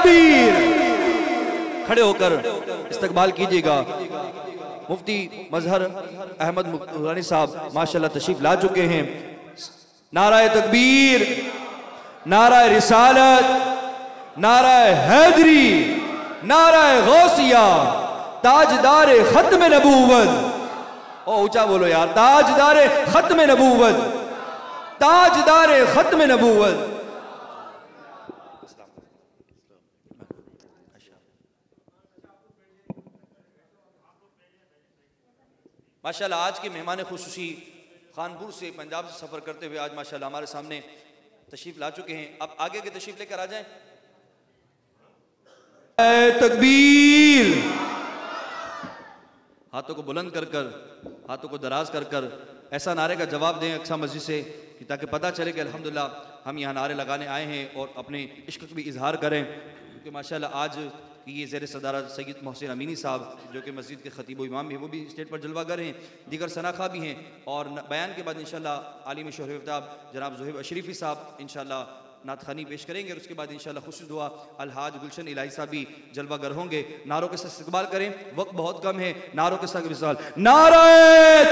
تکبیر. کھڑے ہو کر استقبال کیجئے گا. مفتی مظہر احمد مقدونی صاحب ماشاءاللہ تشریف لا چکے ہیں. نعرہ تکبیر، نعرہ رسالت، نعرہ حیدری، نعرہ غوثیہ، تاجدار ختم نبوت. اونچا بولو یار، تاجدار ختم نبوت، تاجدار ختم نبوت. ماشاءاللہ آج کے مہمان خصوصی خانپور سے پنجاب سے سفر کرتے ہوئے آج ماشاءاللہ ہمارے سامنے تشریف لا چکے ہیں. اب آگے کے تشریف لے کر آ جائیں. تکبیر. ہاتھوں کو بلند کر کر، ہاتھوں کو دراز کر کر ایسا نعرے کا جواب دیں اقصی مسجد سے کہ تاکہ پتہ چلے کہ الحمدللہ ہم یہاں نعرے لگانے آئے ہیں اور اپنے عشق کا بھی اظہار کریں. کیونکہ ماشاءاللہ آج یہ زیر صدارت سید محسن امینی صاحب جو کہ مسجد کے خطیب و امام بھی ہیں، وہ بھی اسٹیج پر جلوہ گر ہیں، دیگر ثناخواہ بھی ہیں. اور بیان کے بعد انشاءاللہ عالم شہر افتاب جناب زہیب اشریفی صاحب انشاءاللہ نعت خوانی پیش کریں گے، اور اس کے بعد انشاءاللہ خصوصی دعا الحاج گلشن الہی صاحب بھی جلوہ گر ہوں گے. نعروں کے ساتھ استقبال کریں، وقت بہت کم ہے. نعروں کے ساتھ استقبال. نعرہ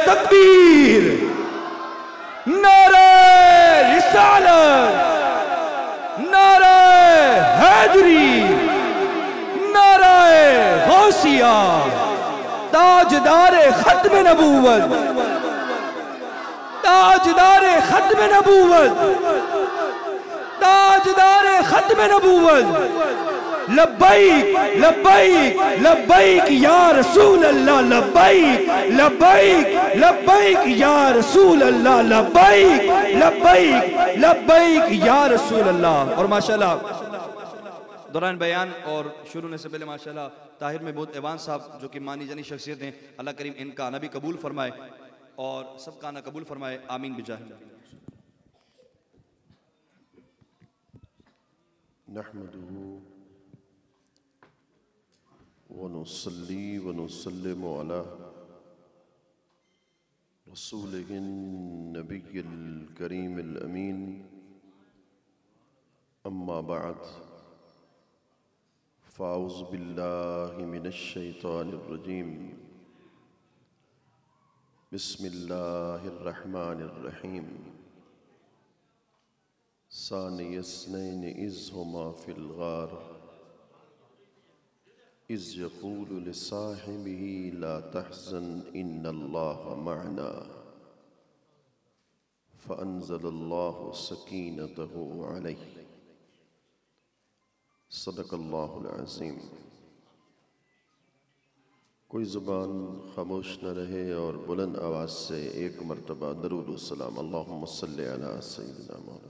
تکبیر، نعرہ رسالت، نعرہ حیدری، نعرہ غوثیہ، تاجدار ختم نبوت، تاجدار ختم نبوت، تاجدار ختم نبوت. لبیک لبیک لبیک یا رسول اللہ، لبیک لبیک لبیک یا رسول اللہ، لبیک لبیک لبیک یا رسول اللہ. اور ماشاءاللہ دوران بیان اور شروع ہونے سے پہلے ماشاءاللہ طاہر محمود ایوان صاحب جو کہ مانی جانی شخصیت ہیں، اللہ کریم ان کا آنا بھی قبول فرمائے اور سب کا آنا قبول فرمائے. آمین بجاہ. نحمده ونصلي ونسلم على رسوله النبي الكريم الأمين. أما بعد، فأعوذ بالله من الشيطان الرجيم. بسم الله الرحمن الرحيم. ثاني اثنين إذ هما في الغار إذ يقول لصاحبه لا تحزن إن الله معنا فأنزل الله سكينته عليه. صدق اللہ العظیم. کوئی زبان خاموش نہ رہے اور بلند آواز سے ایک مرتبہ درود و سلام. اللہم صلی علی سیدنا مولانا.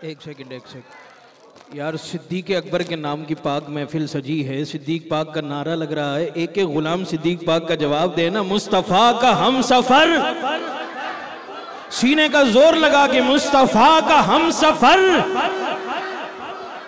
ایک سیکنڈ یار، صدیق اکبر کے نام کی پاک محفل سجی ہے، صدیق پاک کا نعرہ لگ رہا ہے، ایک ایک غلام صدیق پاک کا جواب دینا. مصطفیٰ کا ہم سفر، سینے کا زور لگا کے مصطفیٰ کا ہم سفر.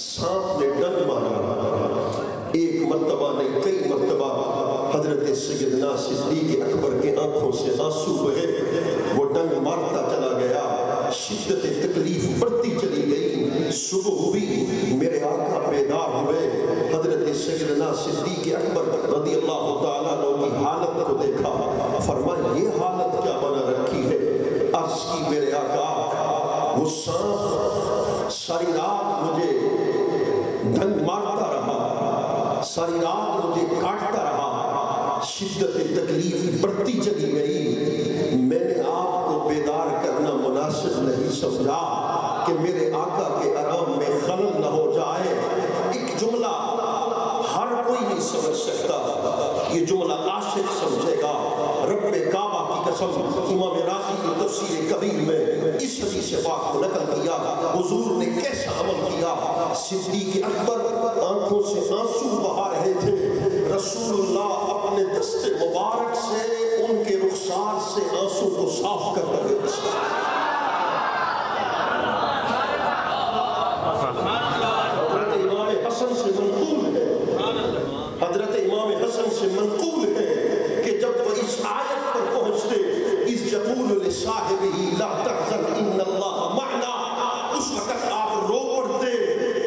سانپ نے ڈنگ مارا، ایک مرتبہ نہیں کئی مرتبہ حضرت سیدنا صدیق اکبر کے آنکھوں سے آنسو بہے، وہ ڈنگ مارتا چلا گیا، شدت تکلیف بڑھتی چلی گئی، صبح ہوئی، میرے آقا بیدار ہوئے، حضرت سیدنا صدیق اکبر رضی اللہ تعالیٰ عنہ کی حالت کو دیکھا، فرمایا یہ حالت کیا بنا رکھی ہے؟ عرض کی میرے آقا وہ سانپ ساری رات مجھے ڈنگ مارتا رہا، ساری رات مجھے کاٹتا رہا، شدت تکلیف بڑھتی چلی گئی، میں نے آپ کو بیدار کرنا مناسب نہیں سمجھا کہ میرے آقا کے آرام میں خلل نہ ہو جائے۔ ایک جملہ ہر کوئی نہیں سمجھ سکتا، یہ جملہ عاشق سمجھے گا۔ رب کعبہ کی قسم، امام راضی کی تفسیر کبیر میں اس حدیث پاک کو نقل کیا، حضور نے کیسا عمل کیا۔ صدیق اکبر آنکھوں سے آنسو بہا رہے تھے، رسول اللہ اپنے دست مبارک سے ان کے رخسار سے آنسو کو صاف کر رہے تھے۔ حضرت امام حسن سے منقول ہے، حضرت امام حسن سے منقول ہے کہ جب وہ اس آیت پر پہنچتے، اِذْ يَقُولُ لِصَاحِبِهِ لَا تَحْزَنْ إِنَّ اللَّهَ مَعَنَا، اس وقت آپ رو پڑتے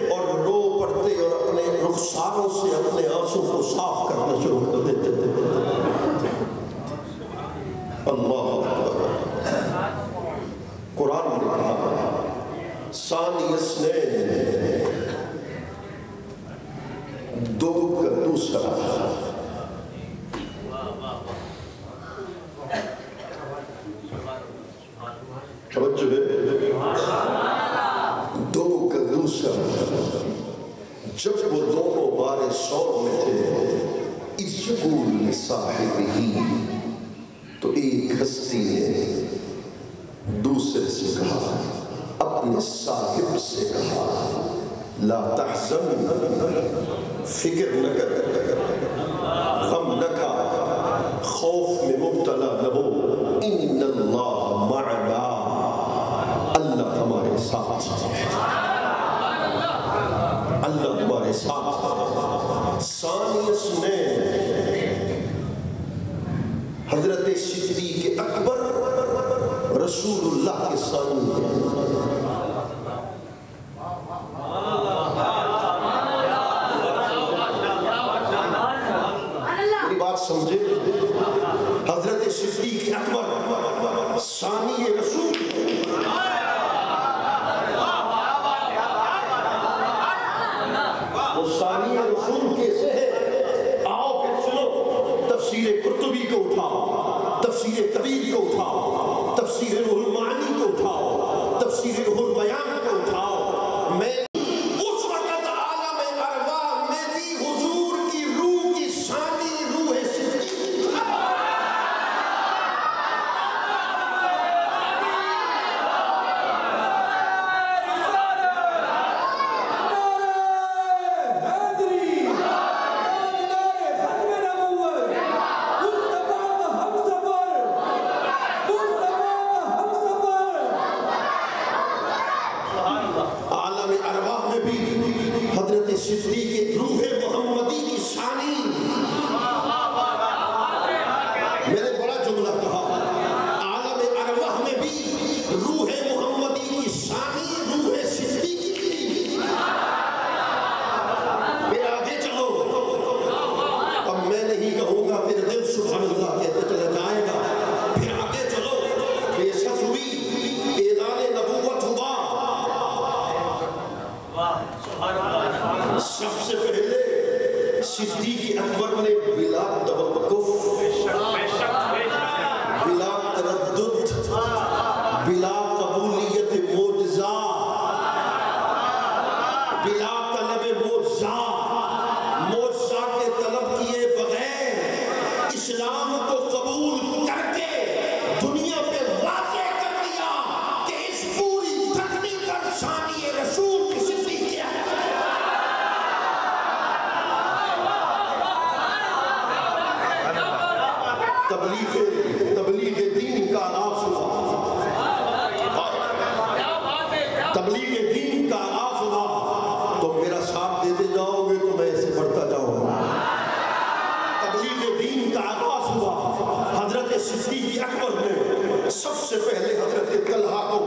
اور اپنے رخساروں سے اپنے آنسوں کو صاف کرنا شروع کر دیتے تھے۔ اللہ اکبر۔ قرآن نے کہا ثانی اثنین، دو کا دوسرا، توجہ ہے، دو کا دوسرا، جب وہ دونوں بارے سور میں تھے، اِذْ يَقُولُ لِصَاحِبِهِ، تو ایک ہستی نے دوسرے سے کہا، اپنے صاحب سے کہا، لا تحزن، فکر نہ کر، غم نہ کھا، خوف میں مبتلا نہ ہو، ان اللہ معنا، اللہ ہمارے ساتھ ہے، اللہ ہمارے ساتھ ہے۔ ثانی اثنین، حضرت صدیق اکبر رسول اللہ کے سامنے میری بات سمجھے، حضرت صدیق اکبر ثانی رسول، وہ ثانی رسول کیسے ہے؟ آؤ پھر سنو، تفسیر قرطبی کو اٹھاؤ، تفسیر کبیر کو اٹھاؤ، تفسیر روح المعانی کو اٹھاؤ، تفسیر روح البیان کو اٹھاؤ، میں اس وقت عالم ارواح میں بھی حضور کی روح کی ثانی روح صدیق، صدیق روح محمدی کی ثانی، میں نے بڑا جملہ کہا، عالم ارواح میں بھی روح محمدی کی ثانی روح صدیق کی۔ پھر آگے چلو، اب میں نہیں کہوں گا، پھر دل سبحان اللہ کہتے چلا جائے گا، پھر آگے چلو، بے شک ہوئی، اعلان نبوت ہوا، سب سے پہلے صدیق اکبر نے بلا توقف، بلا تردد، بلا قبولیت معجزہ، بلا طلب معجزہ، معجزہ کے طلب کیے بغیر اسلام کو قبول کر کے دنیا پہ واضح کر دیا کہ اس پوری دھرتی پر ثانی رسول کی صدیق تبلیغ دین کا آغاز ہوا، تبلیغ دین کا آغاز ہوا، تو میرا سے پہلے حضرت طلحہ کو،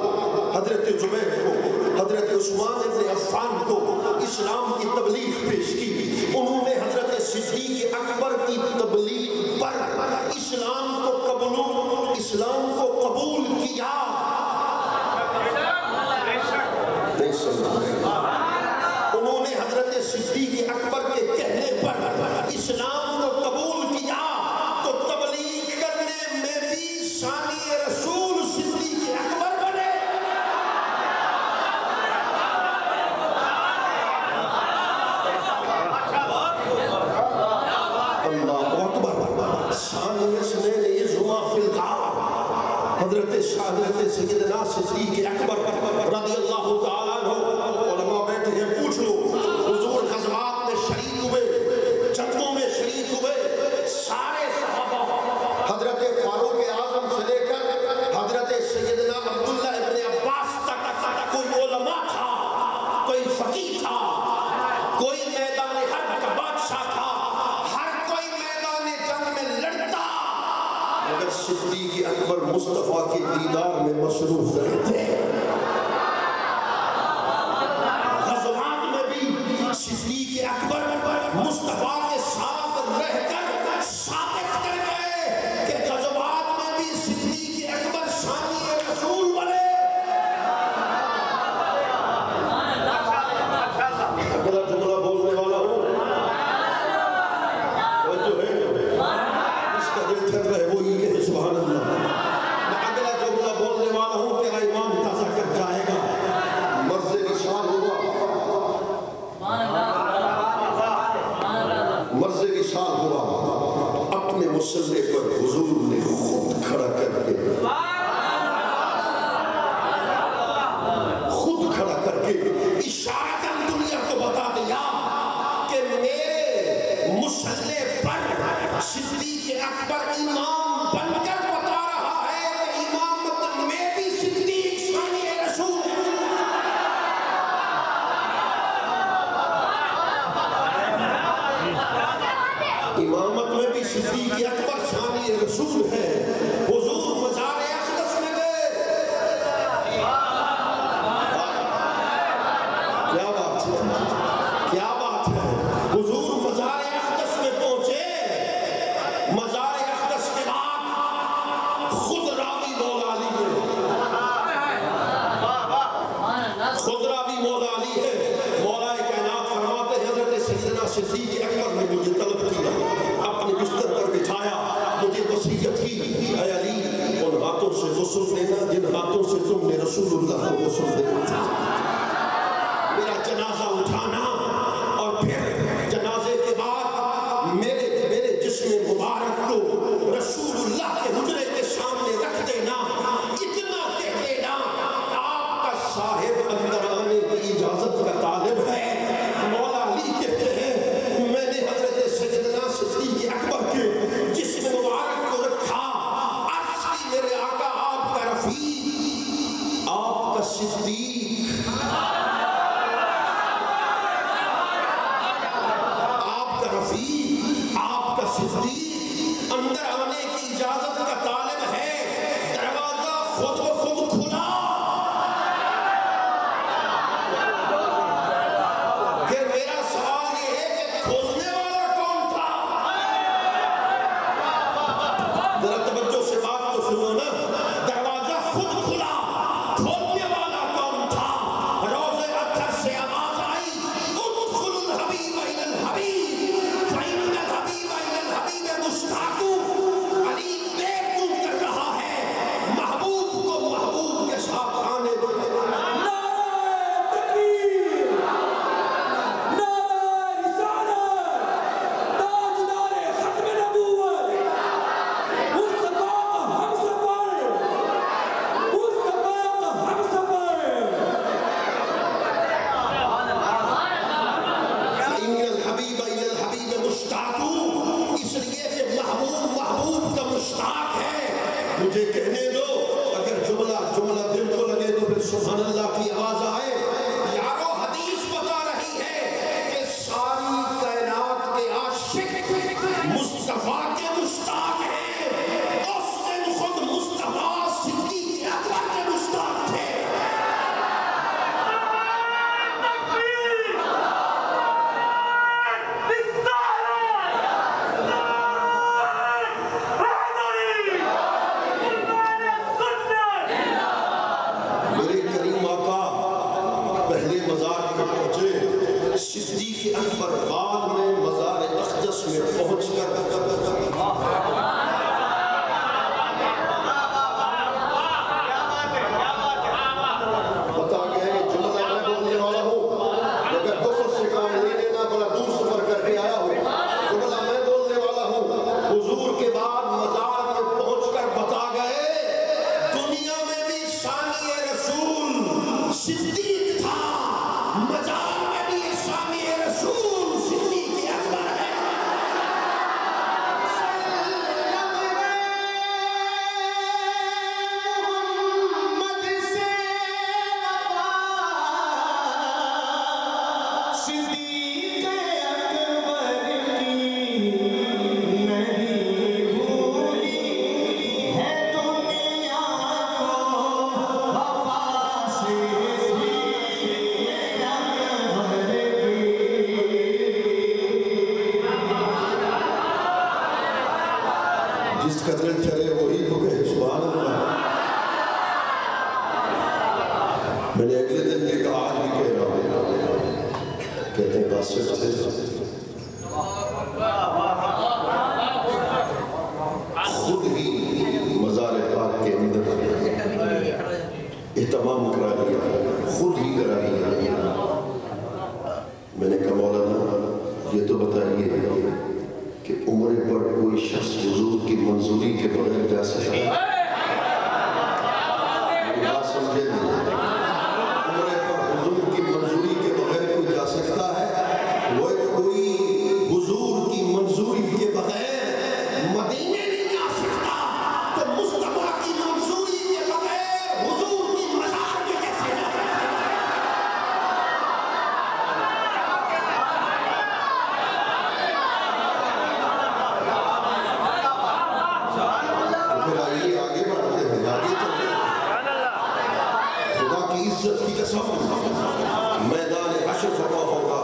حضرت زبیر کو، حضرت عثمان ابن عفان کو اسلام کی تبلیغ پیش کی. انہوں نے حضرت صدیق اکبر کی تبلیغ پر اسلام کو قبول کیا. نہیں سمجھا؟ انہوں نے حضرت صدیق اکبر کے کہنے پر اسلام کو قبول کیا تو تبلیغ کرنے میں بھی ثانی رسول صدیق اکبر بنے. اللہ اکبر. ثانی اثنین یزہما فی الغار. حضرت سیدنا صدیق اکبر رضی اللہ تعالیٰ عنہ. علماء بیٹھے ہیں، پوچھ لو حضور غزوات میں شریک ہوئے، جنگوں میں شریک ہوئے، سارے صحابہ حضرت فاروق اعظم سے لے کر حضرت سیدنا عبداللہ ابن عباس تک کوئی علماء تھا، کوئی فقیہ تھا، کوئی میدان حرب کا بادشاہ تھا، ہر کوئی میدان جنگ میں لڑتا، مگر صدیق اکبر مصطفیٰ کے دیدار میں مصروف رہتے. غزوات میں بھی صدیق اکبر مصطفیٰ کے ساتھ رہ کر ثابت کر گئے کہ غزوات میں بھی صدیق اکبر ثانی رسول بنے. اگلا جملہ بولنے والا ہوں، جو ہے اس کا دل تھک رہے وہ یہ کہ سبحان اللہ. میں اگلا جملہ بولنے والا ہوں، تیرا ایمان تازہ کر جائے گا. مرض وصال ہوا، مرض وصال ہوا، اپنے مصلح پر حضور نے خود کھڑا کر کے اشارتاً دنیا کو بتا دیا کہ میرے مصلح پر صدیق اکبر امام بن کر بتا رہا ہے کہ امامت میں بھی صدیق ثانی رسول ہے. امامت میں بھی صدیق اکبر ثانی رسول ہے. حضور مزار اقدس میں گئے. کیا بات ہے، کیا بات ہے. حضور مزار اقدس میں پہنچے. مزار اقدس کے بعد خود راوی مولا علی ہے، خود راوی مولا علی ہے. مولا کائنات فرماتے ہیں حضرت سیدنا صدیق اکبر نے مجھے طلب کیا، اپنے بستر پر بٹھایا، مجھے وصیت کی، اے علی ان ہاتھوں سے غسل دینا جن ہاتھوں سے تم نے رسول اللہ کو غسل دینا تھا. میرا جنازہ اٹھانا اور پھر جنازے کے بعد میرے جسم مبارک کو رسول اللہ کے حجرے کے سامنے رکھ دینا. اتنا کہہ دینا آپ کا صاحب اندر آنے کی اجازت کا طالب ہے. مولا علی کہتے ہیں میں نے حضرت سیدنا صدیق اکبر کے جسم مبارک کو رکھا. عرض کی میرے آقا آپ کا رفیق، آپ کا صدیق، آپ کا رفیق، آپ کا صدیق اندر آنے کی اجازت کا طالب ہے. دروازہ خود بخود کھلا. مزار میں پہنچے، صدیق اکبر بعد میں مزار اقدس میں پہنچ کر بتا گیا کہ جملہ میں بولنے والا ہوں، مگر کفر سے کام نہیں لینا، بڑا دور سفر کر کے آیا ہوں، جملہ میں بولنے والا ہوں۔ حضور کے بعد مزار میں پہنچ کر بتا گئے دنیا میں بھی ثانی رسول صدیق تھا، مزار میں بھی ثانی رسول صدیق اکبر ہے۔ جس کا دل چلے وہی تو کہے سبحان اللہ۔ میں نے اگلے دن یہ کہا، آج بھی کہہ رہا ہوں، کہتے ہیں بات سچ ہے، خود ہی مزار پاک کے اندر اہتمام کرا لیا، خود ہی کرا لیا۔ میں نے کہا مولانا یہ تو بتائیے کہ عمر پر کوئی شخص حضور کی منظوری کے بغیر جا سکتا ہے؟ بات سمجھے نہیں، عمر پر حضور کی منظوری کے بغیر کوئی جا سکتا ہے؟ وہ کوئی حضور کی منظوری کے بغیر مدینے نہیں جا سکتا، تو مصطفیٰ کی منظوری کے بغیر حضور کی مزار میں کیسے جا سکتا ہے؟ پھر آئیے آگے بڑھتے ہیں، آگے چلتے ہیں۔ خدا کی عزت کی قسم، میدان حشر جمع ہوگا،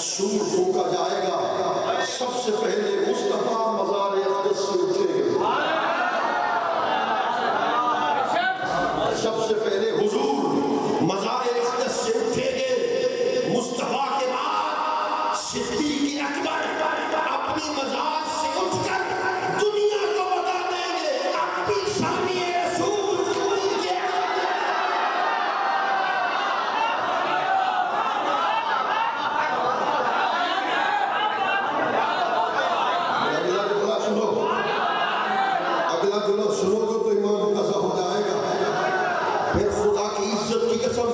سور پھونکا جائے گا، سب سے پہلے مصطفیٰ مزار اقدس سے اٹھیں گے، سب سے پہلے حضور مزار اقدس سے اٹھیں گے، مصطفیٰ کے بعد صدیق اکبر اپنی مزار سے اٹھ کر دنیا کو بتا دیں گے اب بھی ثانی رسول صدیق اگلا جملہ سنو، اگلا جملہ سنو گے تو ایمان قضا ہو جائے گا۔ پھر خدا کی عزت کی قسم،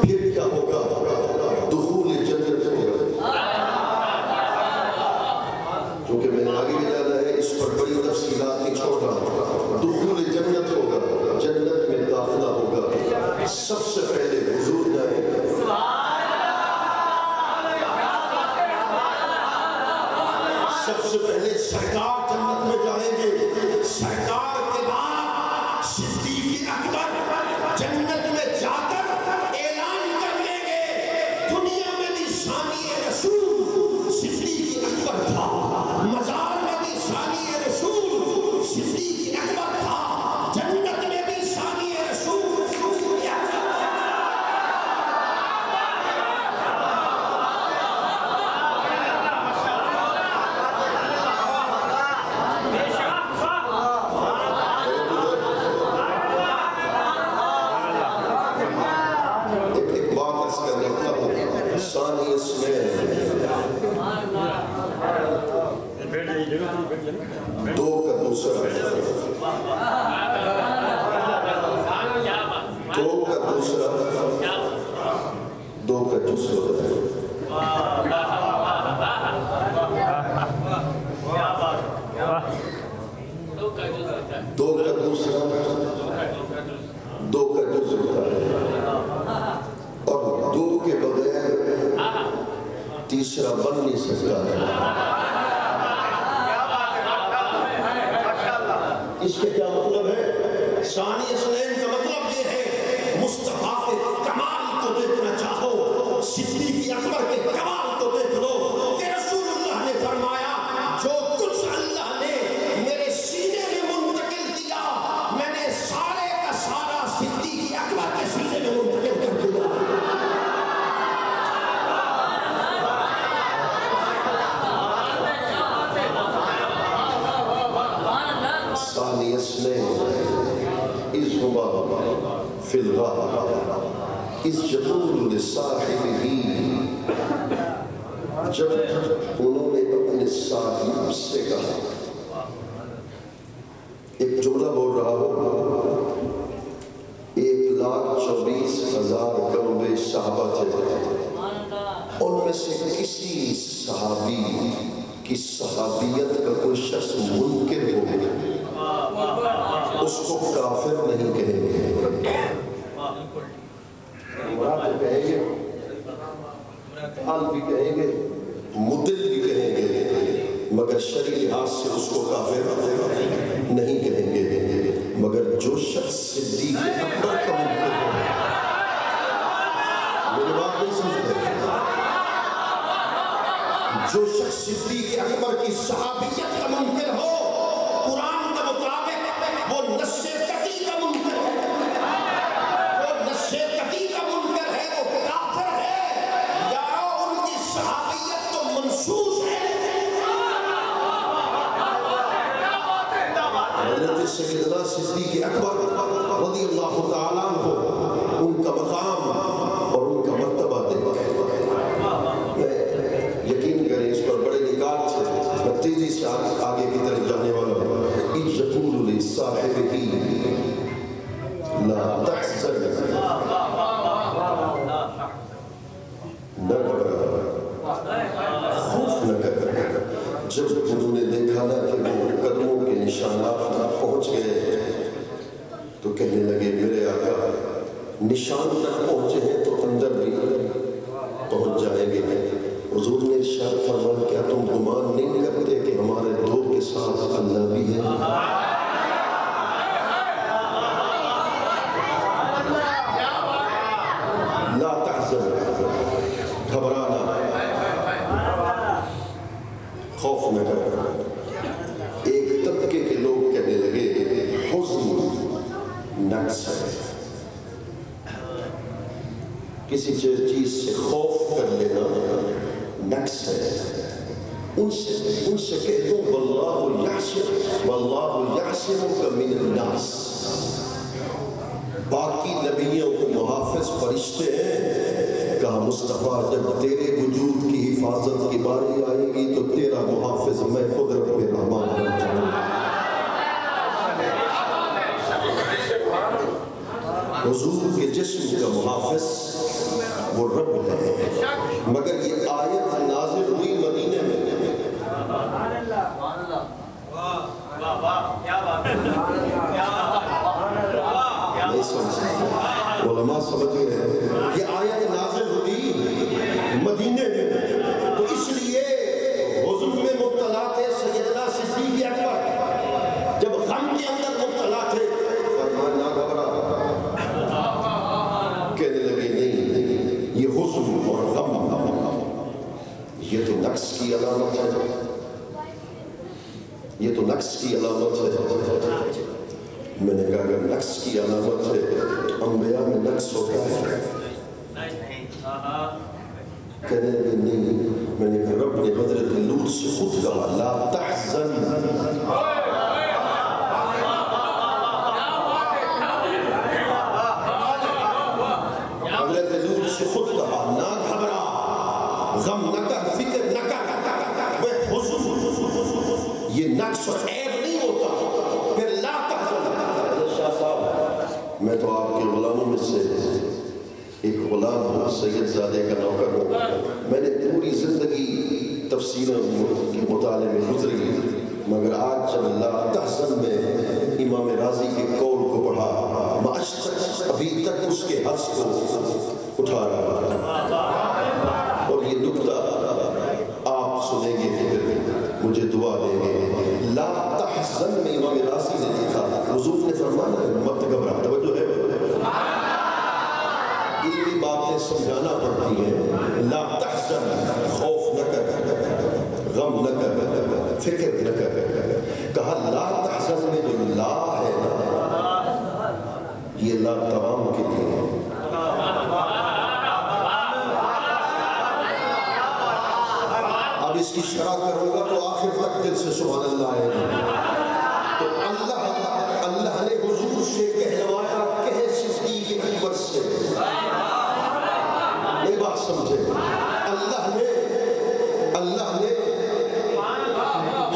پھر کیا ہوگا؟ دخول جنت ہوگا۔ کیونکہ میں نے آگے بھی جانا ہے، اس پر بڑی تفصیلات نہیں چھوڑ رہا۔ دخول جنت ہوگا، جنت میں داخلہ ہوگا، سب سے پہلے حضور جائیں گے، سب سے پہلے سرکار جنت میں جائیں گے، سرکار کے بعد صدیق اکبر جنت میں جا کر اعلان کر لیں گے دنیا میں بھی ثانی رسول صدیق اکبر تھا، مزار میں بھی ثانی رسول صدیق اکبر تھا، جنت میں بھی ثانی رسول ایک بات اس کا لکھتا ہوں، ثانی اسمین دو کا دوسرا، دو کا دوسرا، دو کا دوسرا، دو کا دوسرا، دو کا دوسرا، اور دو کے بغیر تیسرا بن نہیں سکتا ہے۔ اس کے کیا مطلب ہے؟ ثانی اسنین کا مطلب یہ ہے مصطفیٰ کے کمال کو دیکھنا چاہو، صدیق اکبر کے کمال کو دیکھ لو کہ رسول اللہ نے فرمایا جو کچھ اللہ نے میرے سینے میں منتقل کیا میں نے سارے کا سارا صدیق اکبر کے سینے میں منتقل کر دیا۔ اس یقول لصاحبہ، جب انہوں نے اپنے صاحب سے کہا، ایک جملہ بول رہا ہو، 1,24,000 کم بیش صحابہ تھے، ان میں سے کسی صحابی کی صحابیت کا کوئی شخص منکر ہو، اس کو کافر نہیں کہیں گے، مراد کہیں گے، حال بھی کہیں گے، مدل بھی کہیں گے، مگر شرعی لحاظ سے اس کو کافر نہیں کہیں گے۔ مگر جو شخص صدیق اکبر کا منکر ہو، میری بات نہیں سمجھتے، جو شخص صدیق اکبر کی صحابیت کا منکر ہو، قرآن کے مطابق وہ نص قطعی کا منکر ہے، وہ نص قطعی کا منکر ہے، وہ کافر ہے، یارو ان کی صحابیت تو منسوخ ہے۔ حضرت سیدنا صدیق اکبر رضی اللہ تعالیٰ عنہ، ان کا مقام اور ان کا مرتبہ دیکھ، یقین کریں اس پر بڑے نکات سے میں تیزی سے آگے کی طرف جانے والا ہوں۔ اِذْ يَقُولُ لِصَاحِبِهِ لَا تَحْزَنْ، نہ گھبرا، خوف نہ کر۔ جب انہوں نے دیکھا نا کہ وہ قدموں کے نشانات پہنچ گئے تو کہنے لگے میرے آقا نشان تک پہنچے ہیں تو اندر بھی پہنچ جائیں گے۔ حضور نے ارشاد فرمایا کیا تم گمان نہیں کرتے کہ ہمارے دو کے ساتھ اللہ بھی ہے؟ لا تحزن، گھبرانا، خوف نہ کر۔ ایک طبقے کے لوگ کہنے لگے حزن نقص ہے، کسی چیز سے خوف کر لینا نقص ہے۔ ان سے کہہ دو واللہ یعصمک من الناس، باقی نبیوں کو محافظ فرشتے ہیں، کہا مصطفیٰ جب تیرے وجود کی حفاظت کی باری آئے گی تو تیرا محافظ میں خود رب رحمان بن جاؤں گا۔ حضور کے جسم کا محافظ وہ رب ہے، مگر یہ آیت نازل ہوئی مدینے میں، نہیں سمجھ، علماء سمجھ گئے ہیں، یہ آیت نازل ہوئی مدینے میں، تو اس لیے حزن میں مبتلا تھے سیدنا صدیق اکبر، جب غم کے اندر مبتلا تھے فرمان نہ گھبرا، کہنے لگے نہیں یہ حزن اور غم یہ تو نقص کی علامت ہے، یہ تو نقص کی علامت ہے۔ میں نے کہا اگر نقص کی علامت ہے تو انبیاء میں نقص ہوتا ہے؟ کہنے لگے نہیں، میں نے کہا رب نے حضرت لوط سے خود کہا لا تحزن، حضرت لوط سے خود کہا نہ گھبرا، غم نہ کر، فکر نہ کر، وہ حزن یہ نقص اور عیب نہیں ہوتا، پھر لا تحزن۔ شاہ صاحب میں تو آپ کے غلاموں میں سے ایک غلام ہوں، سید زادے کا نوکر ہوں، میں نے پوری زندگی تفسیروں کے مطالعے میں گزری، مگر آج جب لا تحزن میں امام راضی کے قول کو پڑھا میں آج تک ابھی تک اس کے حس کو اٹھا رہا، اور یہ نکتہ آپ سنیں گے پھر مجھے دعا دیں گے۔ لا تحزن میں امام راضی نے لکھا، حضور نے فرمایا مت گھبرا، توجہ ہے، علمی باتیں سمجھانا پڑتی ہیں۔ لا تحزن، خوف نہ کر، غم نہ کر، فکر نہ کر، کہا لا تحزن میں جو لا ہے نا یہ لا تمام کے لیے ہے، اب اس کی شرح کروں گا تو آخر تک دل سے سبحان اللہ آئے گا۔ تو اللہ نے حضور سے کہلوایا، کہے صدیق اکبر سے سمجھے. اللہ نے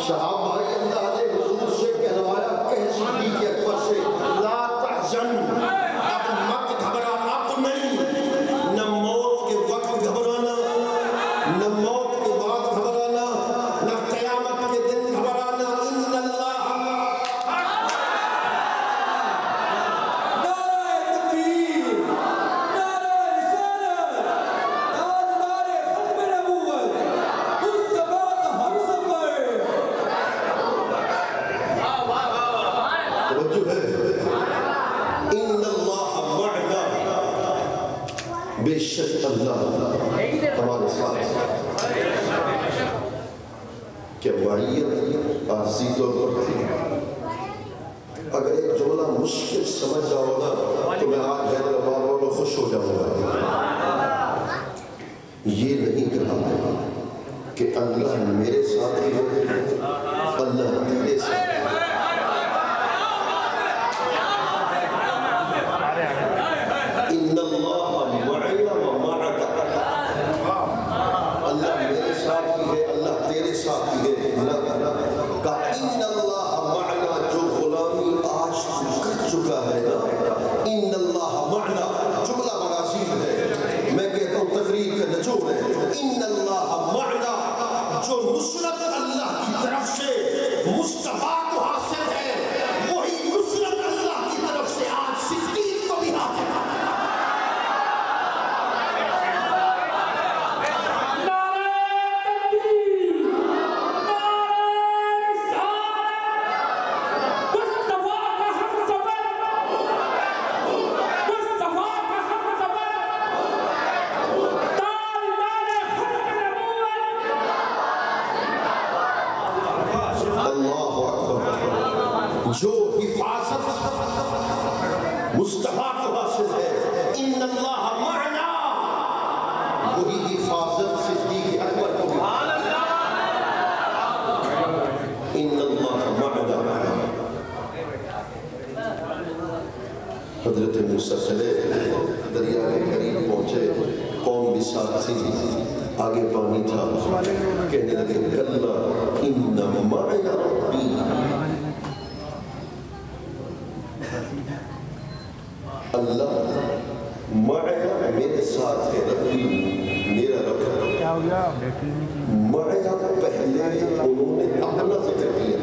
شہاب بھائی اللہ نے حضور سے کہلوایا کہ صدیق اکبر سے لا تحزن، اب مت گھبرا، اب نہیں، نہ موت کے وقت گھبرانا، نہ موت کے بعد گھبرانا، نہ قیامت کے دن گھبرانا. ان اللہ بے شک اللہ ہمارے ساتھ. کہ معیت عارضی طور پر تھی. اگر ایک جملہ مشکل سمجھ جاؤ نا تو میں آج حیدرآباد والوں خوش ہو جاؤں گا. یہ نہیں کہا کہ اللہ میرے ساتھ ہی ہے، اللہ تیرے ساتھ ہے. ان اللہ اللہ میرے ساتھ ہی ہے، اللہ تیرے ساتھ ہی ہے. کہا ان اللہ معنا، جو غلامی آج کر چکا ہے نا، ان اللہ معنا جملہ مناسب ہے. میں کہتا ہوں تقریر کا نچوڑ ہے. ان اللہ معنا، جو نصرت اللہ کی طرف سے مصطفیٰ کو حاصل ہے، وہی نصرت اللہ کی طرف سے آج صدیق کو بھی حاصل ہے. جو حفاظت مصطفیٰ کو حاصل ہے، ان اللہ معنا، وہی حفاظت صدیق اکبر کو بھی. ان اللہ معنا. حضرت موسیٰ چلے، دریا کے قریب پہنچے، قوم بھی ساتھ تھی، آگے پانی تھا. کہنے لگے کلا ان معی ربی، اللہ معیا میرے ساتھ ہے، ربی میرا رب. معیا پہلے انہوں نے اپنا ذکر کیا،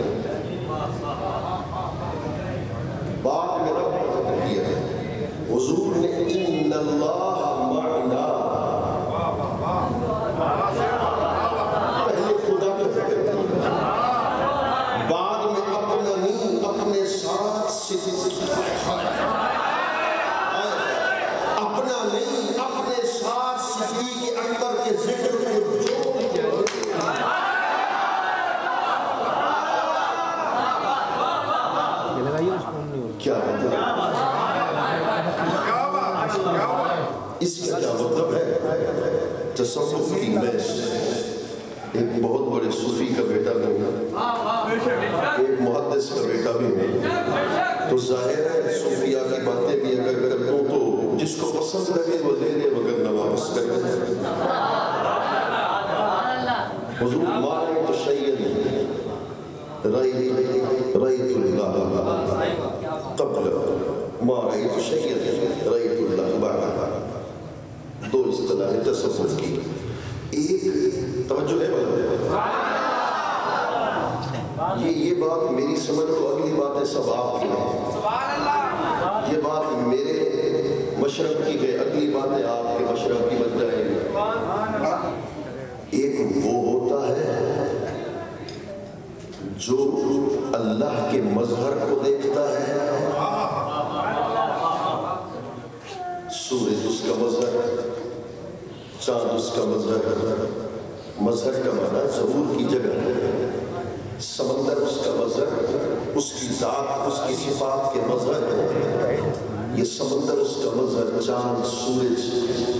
بعد میں رب کا ذکر کیا. حضور نے ان اللہ معنا، پہلے خدا کا ذکر کیا، بعد میں اپنا نہیں، اپنے ساتھ اپنا نہیں، اپنے ساتھ صدیق اکبر کے ذکر کو جوڑ کیا اس کا کیا مطلب ہے؟ تصوف کی محض ایک بہت بڑے صوفی کا بیٹا بھی ہوں، ایک محدث کا بیٹا بھی ہوں، تو ظاہر ہے صوفیہ کی باتیں بھی اگر کرتا ہوں تو جس کو پسند لگے وہ لے لے، مگر نہ واپس کر دیں. حضور مارے تو شیئن رأیت اللہ قبل ما رأیت شیئن رأیت اللہ بعد. دو اصطلاح تصوف کی. ایک توجہ ہے یہ بات میری سمجھ تو اگلی باتیں سب آپ کی ہیں. یہ بات میرے مشرق کی ہے، اگلی باتیں آپ کے مشرق کی بن جائیں گی. ایک وہ ہوتا ہے جو اللہ کے مظہر کو دیکھتا ہے، سورج اس کا مظہر، چاند اس کا مظہر. مظہر کا معنی ظہور کی جگہ، سمندر اس کا مظہر، اس کی ذات، اس کی صفات کے مظہر ہے. یہ سمندر اس کا مظہر، چاند، سورج،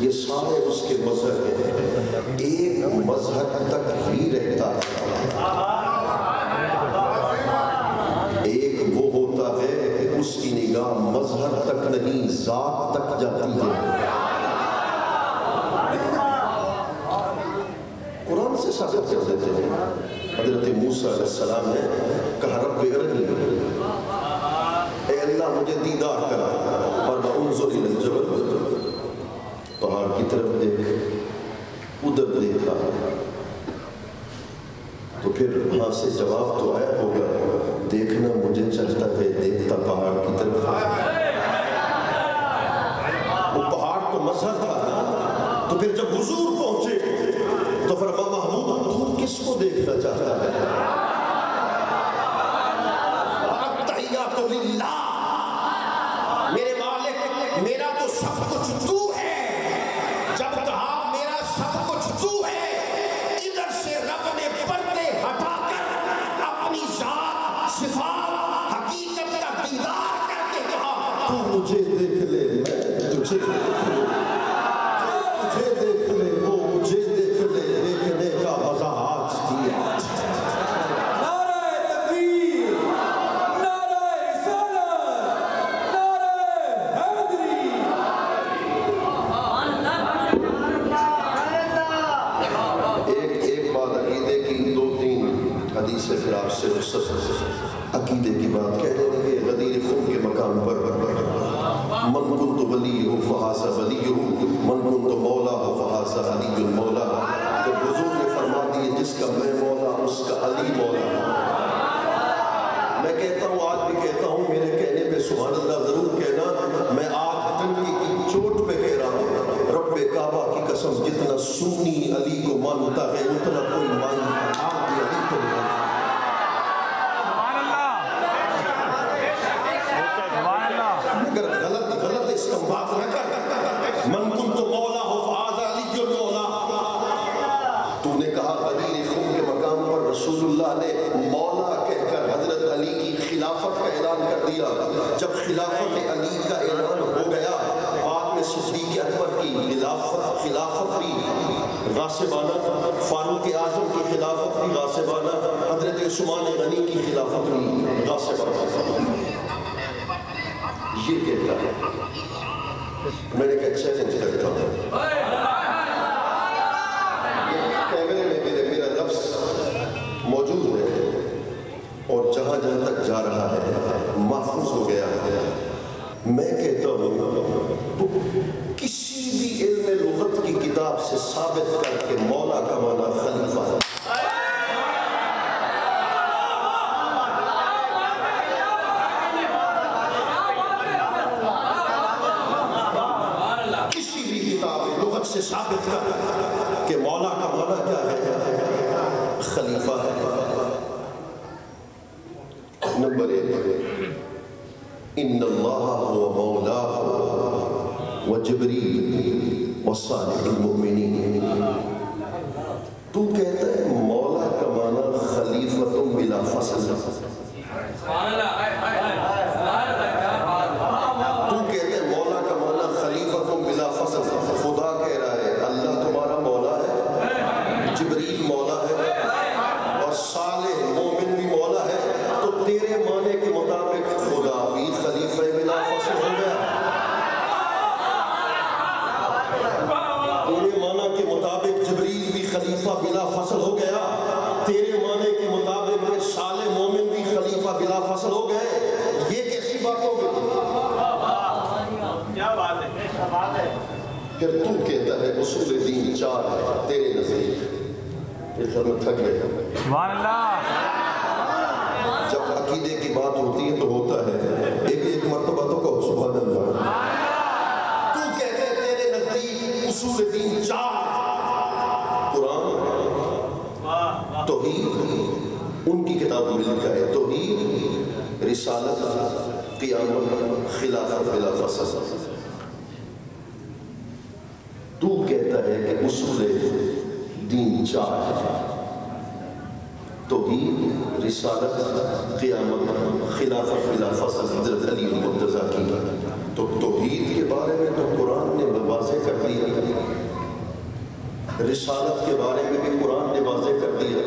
یہ سارے اس کے مظہر ہیں. ایک مظہر تک ہی رہتا ہے. ایک وہ ہوتا ہے کہ اس کی نگاہ مظہر تک نہیں، ذات تک جاتی ہے. موسیٰ علیہ السلام نے کہا رب ارنی، اے اللہ مجھے دیدار کرا، اور انظر الی الجبل، پہاڑ کی طرف دیکھ، ادھر دیکھا، تو پھر وہاں سے جواب تو آیا ہوگا، دیکھنا مجھے چلتا ہے دیکھتا پہاڑ کی طرف۔ وہ پہاڑ تو مظہر تھا، تو پھر جب حضور پہنچے تو فرمایا محمود تو کس کو دیکھنا چاہتا ہے؟ التحیات للہ، میرے مالک میرا تو سب کچھ تو ہے۔ جب کہا میرا سب کچھ تو ہے، ادھر سے رب نے پردے ہٹا کر اپنی ذات، صفات، حقیقت کا دیدار کر کے کہا تو مجھے دیکھ لے، میں تجھے دیکھ لوں، تجھے دیکھ لے، وہ مجھے دیکھ لے، دیکھنے کا مزہ آج کیا۔ حدیث ہے، پھر آپ سے رخصت عقیدے کی بات کہہ دیں گے۔ غدیر خم کے مقام پر من کنت ولیہ فہذا ولیہ، من کنت مولا فہذا علی المولا۔ جب حضور نے فرما دیے جس کا میں مولا اس کا علی مولا، میں کہتا ہوں آج بھی کہتا ہوں، میرے کہنے پہ سبحان اللہ ضرور کہنا، میں آج ٹنکی کی چوٹ پہ کہہ رہا ہوں، رب کعبہ کی قسم جتنا سنی علی کو مانتا ہے اتنا کوئی مانتا آپ بھی علی کو مانتا۔ اگر غلط استنباط نہ کر، من کنت مولا ہو فہذا علی المولا، تو نے کہا غدیر خم کے مقام پر رسول اللہ نے مولا کہہ کر حضرت علی کی خلافت کا اعلان کر دیا۔ جب خلافت علی کا اعلان ہو گیا، بعد میں صدیق اکبر کی خلافت بھی غاصبانہ، فاروق اعظم کی خلافت بھی غاصبانہ، حضرت عثمان غنی کی خلافت بھی غاصبانہ۔ یہ کہتا ہے، میں نے کہا چیلنج کرتا ہوں، کیمرے میں میرا لفظ موجود ہے اور جہاں جہاں تک جا رہا ہے محفوظ ہو گیا ہے۔ میں کہتا ہوں تو کسی بھی علم لغت کی کتاب سے ثابت کر کے مولا کا معنی خلیفہ ہے۔ سے ثابت کر کہ مولا کا معنی کیا ہے؟ خلیفہ ہے۔ نمبر 1، ان اللہ هو مولاہ وجبریل وصالح المؤمنین۔ تو کہتا ہے مولا کا معنی خلیفۃ بلا فصل، تو کہتے ہیں مولا کا معنی خلیفۃ بلا فصل۔ خدا کہہ رہا ہے اللہ تمہارا مولا ہے، جبریل مولا ہے اور صالح مومن بھی مولا ہے، تو تیرے معنی کے مطابق خدا بھی خلیفہ بلا فصل ہو گیا، تیرے معنی کے مطابق جبریل بھی خلیفہ بلا فصل ہو گیا، تیرے معنی کے مطابق صالح مومن بھی خلیفہ بلا فصل ہو گئے۔ یہ کیسی بات ہو گئی؟ کیا بات ہے، کیا بات ہے۔ پھر تو کہتا ہے اصول دین 4 ہے تیرے نزدیک، یہ میں تھک گیا۔ سبحان اللہ۔ جب عقیدے کی بات ہوتی ہے تو ہوتا ہے، ایک مرتبہ تو کہو سبحان اللہ۔ تو کہتے ہیں تیرے نزدیک اصول دین 4، قرآن، توحید، ان کی کتاب میں لکھا ہے توحید، رسالت، قیامت، خلافت بلا فصل۔ تو کہتا ہے کہ اصول دین 4 ہے، توحید، رسالت، قیامت، خلافت بلا فصل، حضرت علی المرتضیٰ کی۔ تو توحید کے بارے میں تو قرآن نے واضح کر دیا، رسالت کے بارے میں بھی قرآن نے واضح کر دیا،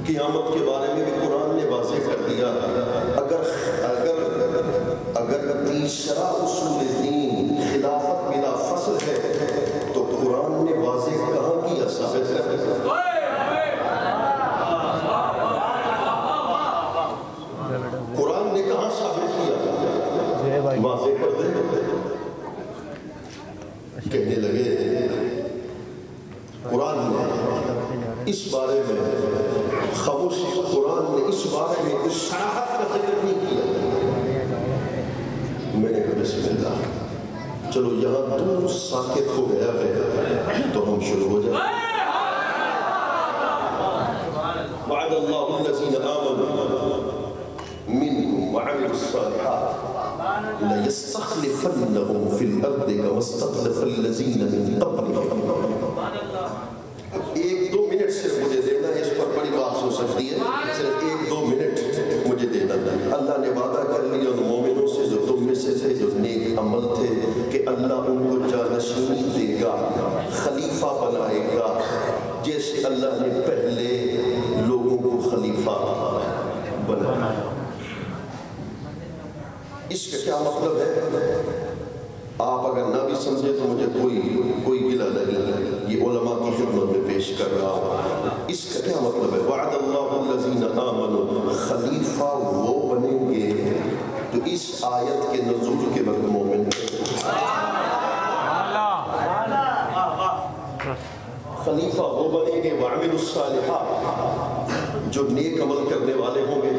قیامت کے بارے میں بھی قرآن نے واضح کر دیا۔ اگر تیسرا اصول دین خلافت بلا فصل ہے تو قرآن نے واضح کہاں کیا ثابت کر دیا؟ لگے قرآن نے اس بارے میں خاموشی، قرآن نے اس بارے میں اس صراحت کا ذکر نہیں کیا. میں نے کہا بسم اللہ، چلو یہاں دور ساکت ہو گیا ہے تو ہم شروع ہو جائیں. وعد اللہ الذین آمنوا منکم وعملوا الصالحات لَيَسْتَخْلِفَنَّهُمْ فِي الْأَرْضِ كَمَا اسْتَخْلَفَ الَّذِينَ مِنْ قَبْلِهِمْ. ایک دو منٹ صرف مجھے دینا ہے، اس پر بڑی بات ہو سکتی ہے، صرف ایک دو منٹ مجھے دینا ہے. اللہ نے وعدہ کر لیا ان مومنوں سے جو تم میں سے تھے، جو نیک عمل تھے، کہ اللہ ان کو جانشینی دے گا، خلیفہ بنائے گا، جیسے اللہ نے پہلے لوگوں کو خلیفہ بنایا. اس کا کیا مطلب ہے؟ آپ اگر نہ بھی سمجھے تو مجھے کوئی گلہ نہیں، یہ علماء کی خدمت میں پیش کر رہا ہوں. اس کا کیا مطلب ہے؟ وعد اللہ الذین آمنوا، خلیفہ وہ بنیں گے تو اس آیت کے نزول کے وقت مومن ہیں. خلیفہ وہ بنیں گے وعملوا الصالحات، جو نیک عمل کرنے والے ہوں گے.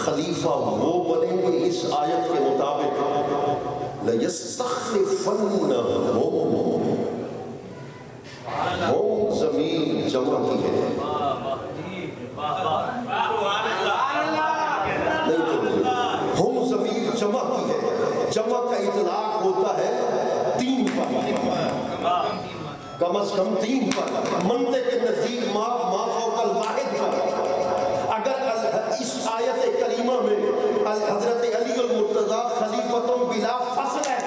خلیفہ وہ بنیں گے اس آیت کے مطابق لَيَسْتَخْلِفَنَّهُمْ. ہم زمین جمع کی ہے، ہم زمین جمع کی ہے. جمع کا اطلاق ہوتا ہے تین پر، کم از کم تین پر، منطق کے نزدیک ما فوق الواحد پر. اگر اس آیت کریمہ میں حضرت علی المرتضیٰ خلیفۃ بلا فصل ہے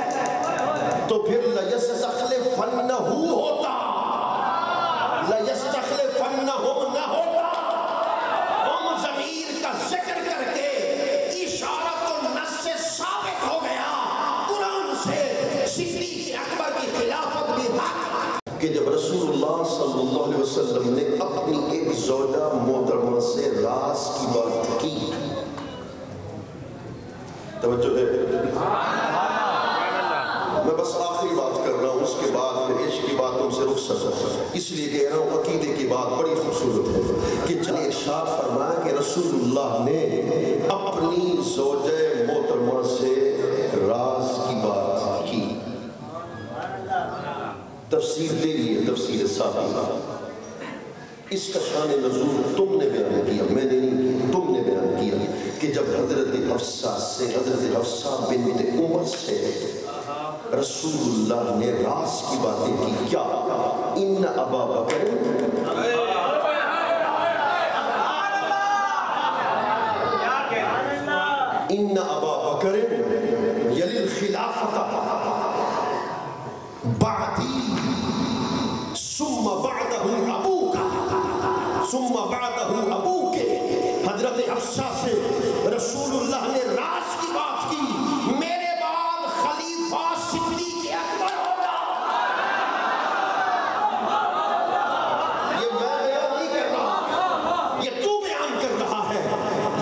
تو پھر لَيَسْتَخْلِفَنَّهُ ہوتا، لَيَسْتَخْلِفَنَّهُمْ نہ ہوتا. ہم ضمیر کا ذکر کر کے اشارت النص سے ثابت ہو گیا قرآن سے صدیق اکبر کی خلافت بھی حق، کہ جب رسول اللہ صلی اللہ علیہ وسلم نے اپنی ایک زوجہ محترمہ سے راز کی بات کی. توجہ ہے، میں بس آخری بات کر رہا ہوں، اس کے بعد میں عشق کی باتوں سے رخصت ہوں. اس لیے کہہ رہا ہوں عقیدے کی بات بڑی خوبصورت ہے کہ جب ارشاد فرمایا کہ رسول اللہ نے اپنی زوجہ محترمہ سے راز کی بات کی. تفسیر دے لیے، تفسیر ثابت. اس کا شان نزول تم نے بیان کیا، میں نے نہیں، تم نے بیان کیا کہ جب حضرت حفصہ سے، حضرت حفصہ بنت عمر سے رسول اللہ نے راز کی باتیں کی. کیا؟ ان ابا بکر ان ابا بکر یلی الخلافت بعدی ثم بعدہ ابوک ثم بعدہ ابوک. حضرت حفصہ سے رسول اللہ نے راز کی بات کی، میرے بعد خلیفہ صدیق اکبر ہوگا. یہ میں بیان نہیں کر رہا، یہ تو بیان کر رہا ہے،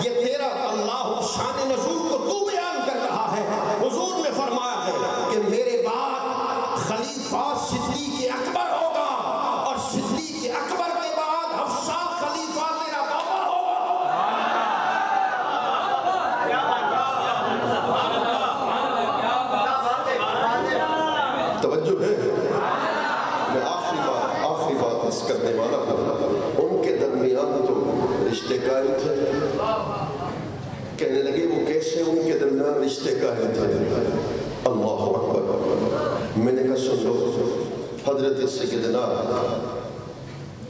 یہ تیرا اللہ شان نزول کو تو بیان کر رہا ہے. حضور نے فرمایا ہے کہ میرے بعد خلیفہ صدیق اکبر ہوگا، اور صدیق اکبر کے بعد حفصہ خلیفہ تیرا بابا ہوگا. توجہ ہے، میں آخری بات اس کرنے والا ہوں. ان کے درمیان تو رشتے قائم تھے. کہنے لگے وہ کیسے ان کے درمیان رشتے قائم تھے؟ اللہ اکبر. میں نے کہا سن لو، حضرت سیدنا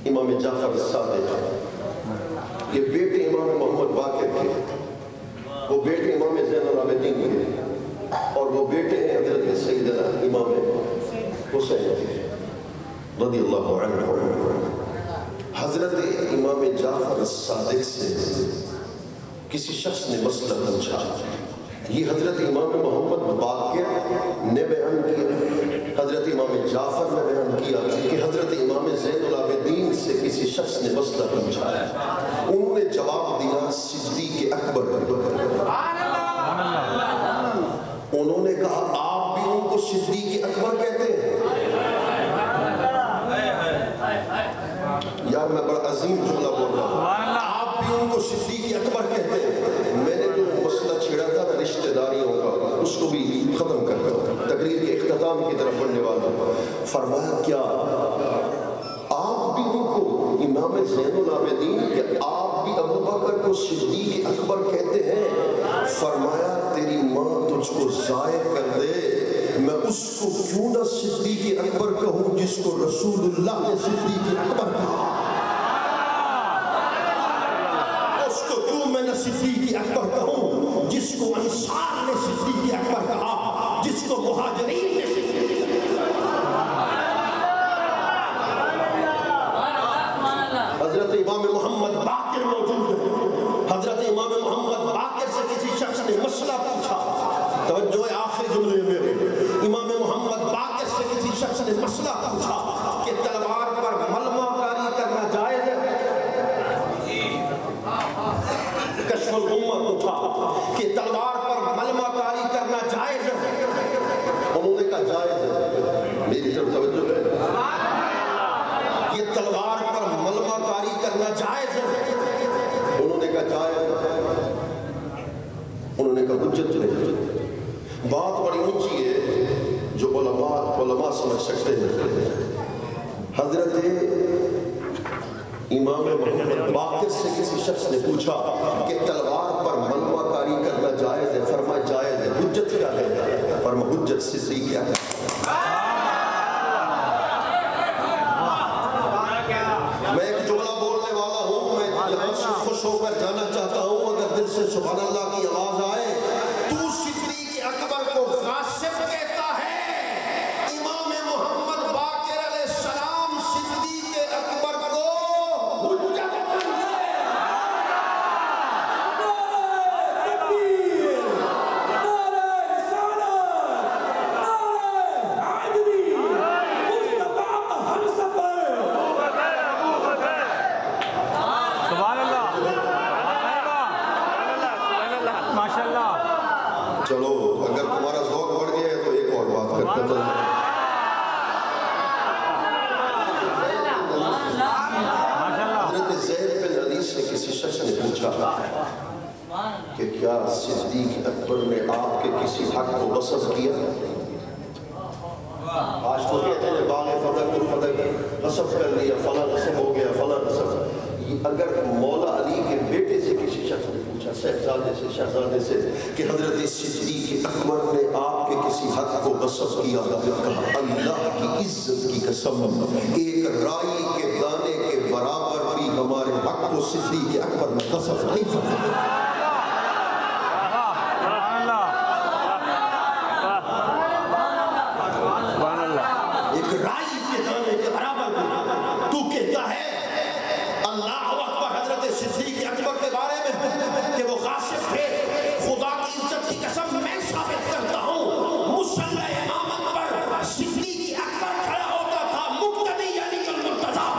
امام جعفر الصادق، یہ بیٹے امام محمد باقر کے، وہ بیٹے امام زین العابدین کے، اور وہ بیٹے ہیں حضرت سیدنا امام حسین کے رضی اللہ عنہ. حضرت امام جعفر الصادق سے کسی شخص نے مسئلہ پوچھا. یہ حضرت امام محمد باقر نے بیان کیا، حضرت امام جعفر نے بیان کیا کہ حضرت امام زین العابدین سے کسی شخص نے مسئلہ پوچھا. انہوں نے جواب دیا صدیق اکبر. انہوں نے کہا آپ بھی ان کو صدیق اکبر کہتے ہیں؟ عظیم جملہ بول رہا ہوں، آپ بھی ان کو صدیق اکبر کہتے ہیں۔ میں نے جو مسئلہ چھیڑا تھا نا رشتہ داریوں کا، اس کو بھی ختم کرتا ہوں، تقریر کے اختتام کی طرف بڑھنے والا ہوں۔ فرمایا کیا آپ بھی ان کو امام زین العابدین کہ آپ بھی ابو بکر کو صدیق اکبر کہتے ہیں؟ فرمایا تیری ماں تجھ کو ضائع کر دے، میں اس کو کیوں نہ صدیق اکبر کہوں جس کو رسول اللہ نے صدیق اکبر کہا، اس کو کیوں میں نہ صدیق اکبر کہوں جس کو انصار نے صدیق اکبر کہا، جس کو مہاجرین نے صدیق اکبر کہا۔ حضرت امام محمد باقر موجود ہے، حضرت امام محمد باقر سے کسی شخص نے مسئلہ پوچھا، توجہ ہے آخری جملے میرے، امام محمد باقر سے کسی شخص نے مسئلہ پوچھا کہ تلوار پر ملمہ کاری کرنا جائز ہے؟ کشف الغمہ پوچھا کہ تلوار پر ملمہ کاری کرنا جائز ہے؟ انہوں نے کہا جائز ہے۔ میری طرف توجہ ہے، یہ تلوار پر ملمہ کاری کرنا جائز ہے؟ انہوں نے کہا جائز ہے۔ انہوں نے کہا حجت نہیں۔ بات بڑی اونچی ہے جو علماء سمجھ سکتے ہیں۔ حضرت امام محمد باقر سے کسی شخص نے پوچھا کہ تلوار پر ملمہ کاری کرنا جائز ہے؟ فرمایا جائز ہے۔ حجت کیا ہے؟ فرمایا حجت صدیق کیا ہے؟ میں ایک جملہ بولنے والا ہوں، میں یہاں سے خوش ہو کر جانا چاہتا ہوں، اگر دل سے سبحان اللہ کی آواز آئے، تو صدیق اکبر کو غاصب کہتا ہے، امام محمد باقر علیہ السلام صدیق اکبر کو حجت چلو اگر تمہارا ذوق بڑھ گیا ہے تو ایک اور بات کرتا تھا۔ حضرت زید بن علی سے کسی شخص نے پوچھا کہ کیا صدیق اکبر نے آپ کے کسی حق کو غصب کیا؟ آج تو کہتے ہیں باغ فتح کو فتح غصب کر لیا، فلاں غصب ہو گیا، فلاں غصب۔ اگر مولا علی کے بیٹے سے کسی شخص نے پوچھا، صاحبزادے سے، شہزادے سے، کہ حضرت صدیق اکبر نے آپ کے کسی حق کو غصب کیا، کہا اللہ کی عزت کی قسم ایک رائی کے دانے کے برابر بھی ہمارے حق کو صدیق اکبر نے غصب نہیں فرمایا۔ ایک رائی کے دانے کے برابر بھی تو کہتا ہے اللہ اکبر حضرت صدیق اکبر کے بارے میں کہ وہ غاصب تھے۔ خدا کی عزت کی قسم میں ثابت کرتا ہوں، مصلی امامت پر صدیق اکبر کھڑا ہوتا تھا، مقتدی یعنی المرتضیٰ۔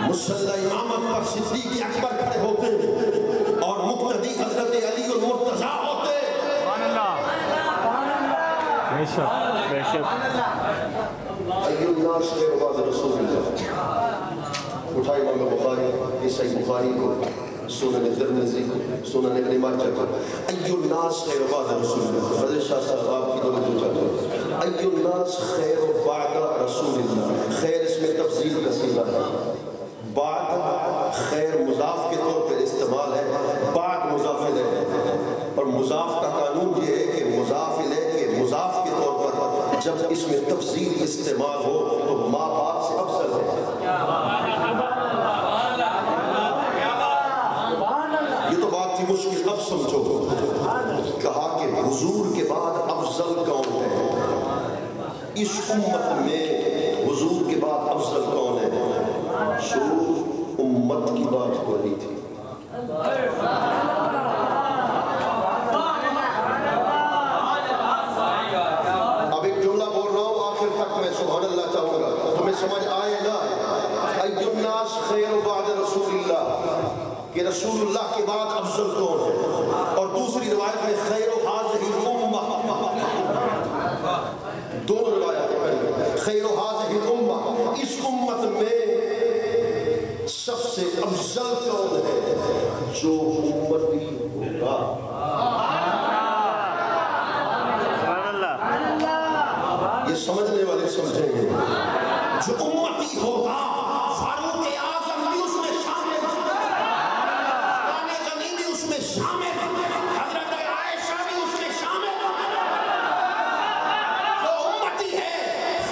مصلی امامت پر صدیق اکبر کھڑے ہوتے اور مقتدی حضرت علی المرتضیٰ ہوتے۔ بے شک بے شک۔ ای الناس خیر بعد رسول اللہ، اٹھائی امام بخاری، اس صحیح بخاری کو، سنن ترمذی کو، سنن ابن ماجہ کو، ای الناس خیر بعد رسول اللہ۔ حضرت شاہ صاحب آپ کی دولت چاہتا ہوں، ای الناس خیر بعد رسول اللہ۔ خیر اس میں تفضیل کا صیغہ ہے، بعد خیر مضاف کے طور پر استعمال ہے، بعد مضاف الیہ، اور مضاف کا قانون یہ ہے کہ مضاف الیہ کے مضاف کے طور پر جب اس میں تفضیل استعمال ہو تو ما بعد سے افضل ہے۔ یہ تو بات تھی مشکل، اب سمجھو۔ کہا کہ حضور کے بعد افضل کون ہے؟ اس امت میں حضور کے بعد افضل کون ہے؟ شروع امت کی بات ہو رہی تھی۔ اب ایک جملہ بول رہا ہوں، آخر تک میں سبحان اللہ چاہوں گا، تمہیں سمجھ آئے گا۔ الناس خیر بعد رسول اللہ کہ رسول اللہ کے بعد افضل کون ہے، اور دوسری روایت میں خیر ھذہ الامہ، دونوں روایتیں پڑھی، خیر ھذہ الامہ، اس امت میں سب سے افضل کون ہے، جو امتی ہوگا. یہ سمجھنے والے سمجھیں گے، جو امتی ہوگا فاروق اعظم بھی اس میں شامل، عثمان غنی بھی اس میں شامل، حضرت عائشہ بھی اس میں شامل. جو امتی ہے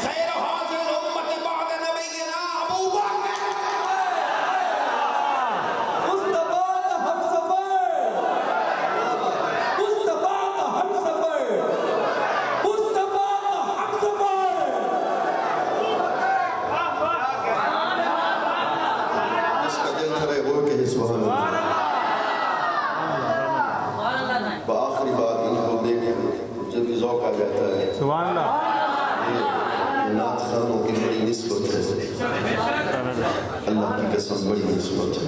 خیر ھذہ الامۃ بعد نبینا ابو بکر، مصطفیٰ کا ہم سفر، مصطفیٰ کا ہم سفر، مصطفیٰ کا ہم سفر. اس کا دل کرے وہ کہ سبحان اللہ. بآخری بات ان کو دیکھ جب ذوق آ جاتا ہے، سبحان اللہ. یہ نعت خانوں کی بڑی نسبت ہے، اللہ کی قسم بڑی نسبت ہے.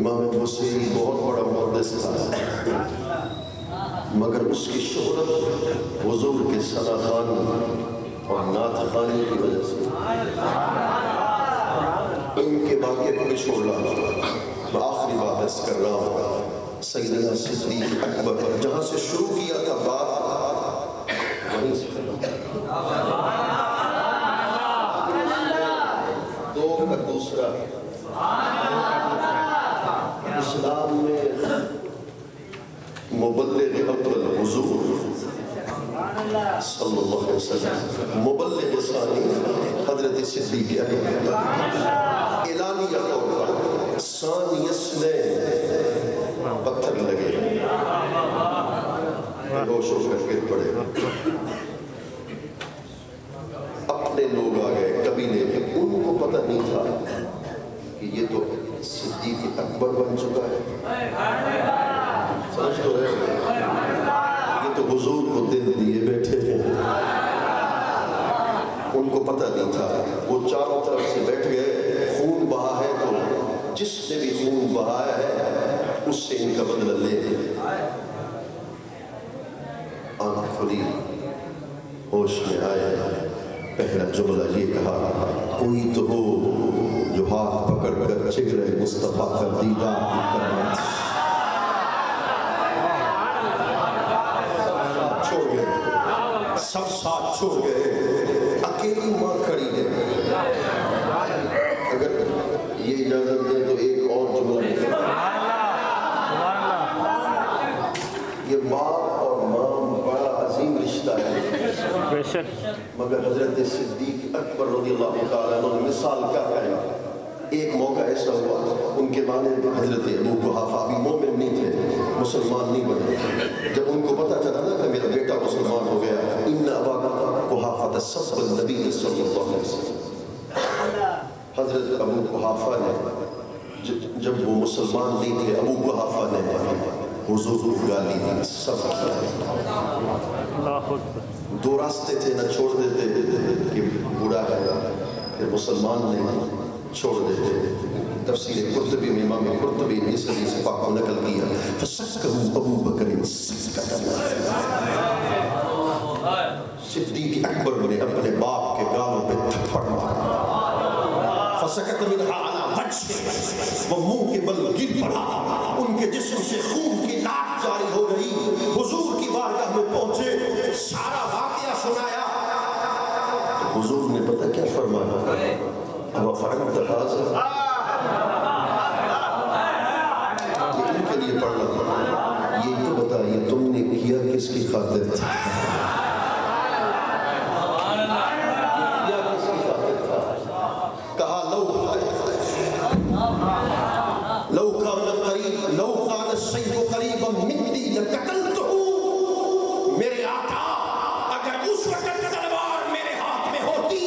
امام بصیری بہت بڑا محدث تھا، مگر اس کی شہرت حضور کے ثنا خوانی اور نعت خوانی کی وجہ سے. ان کے واقعے کو بھی چھوڑ رہا ہوں، میں آخری بات عرض کر رہا ہوں. سیدنا صدیق اکبر جہاں سے شروع کیا تھا بات وہیں سے ختم. دو کا دوسرا، اسلام میں مبلغ اول حضور صلی اللہ علیہ وسلم، مبلغ ثانی حضرت صدیق اکبر، اعلانیہ طور پر ثانی اثنین پتھر لگے، ہوش ہوش کر کے پڑے. اپنے لوگ آ گئے قبیلے میں، ان کو پتہ نہیں تھا کہ یہ تو صدیق اکبر بن چکا ہے. سمجھ تو رہے ہو؟ یہ تو حضور کو دل دیے بیٹھے ہیں. ان کو پتہ نہیں تھا. وہ چاروں طرف سے بیٹھ گئے، خون بہا ہے تو جس نے بھی خون بہایا ہے اس سے ان کا بدلہ لے لے. آنکھ کھلی، ہوش میں آئے، پہلا جملہ یہ کہا، کوئی تو ہو جو ہاتھ پکڑ کر چہرے مصطفیٰ کا دیدار کرنا. چھوڑ گئے، سب ساتھ چھوڑ گئے، اکیلی ماں کھڑی ہے. اگر یہ اجازت دیں تو ایک اور جملہ، یہ باپ اور ماں بڑا عظیم رشتہ ہے، مگر حضرت صدیق اکبر رضی اللہ تعالیٰ عنہ نے مثال کیا ہے. ایک موقع ایسا ہوا، ان کے والد حضرت ابو قحافہ ابھی مومن نہیں تھے، مسلمان نہیں بنے. جب ان کو پتہ چلا نا کہ میرا بیٹا مسلمان ہو گیا، ان ابا قحافہ سب النبی صلی اللہ علیہ وسلم، حضرت ابو قحافہ نے جب وہ مسلمان نہیں تھے، ابو قحافہ نے حضور کو گالی دی. سب دو راستے تھے، نہ چھوڑ دیتے کہ بوڑھا ہے، پھر مسلمان نہیں چھوڑ دیتے. تفسیر قرطبی میں امام قرطبی نے اس حدیث پاک کو نقل کیا، فسکہ ابو بکر سکتا. صدیق اکبر نے اپنے باپ کے گالوں پہ تھپڑ مارا. فسکت منہا علی وجہ، وہ منہ کے بل گر پڑا، ان کے جسم سے خون کی لاٹ جاری ہو گئی. حضور کی بارگاہ میں پہنچے، سارا واقعہ سنایا تو حضور نے پتہ کیا فرمایا، اب فعلت ھذا. یہ ان کے لیے پڑھنا پڑا. یہ تو بتائیے تم نے کیا کس کی خاطر تھا؟ میرے آقا اگر اس وقت تلوار میرے ہاتھ میں ہوتی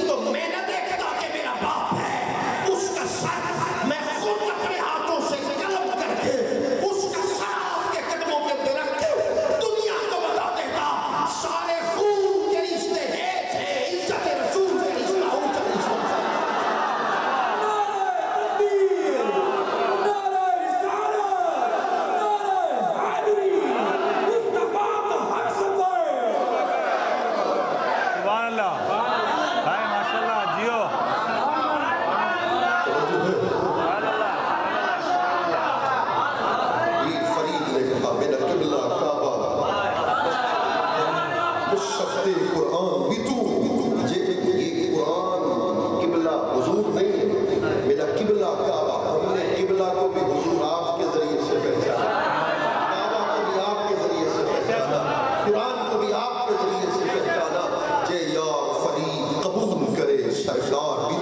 تو میں نہ دیکھتا کہ میرا باپ ہے. اس کا سر میں خود اپنے ہاتھوں سے قلم کر کے اس کا سر آپ کے قدموں کے پہ رکھ کے دنیا کو بتا دیتا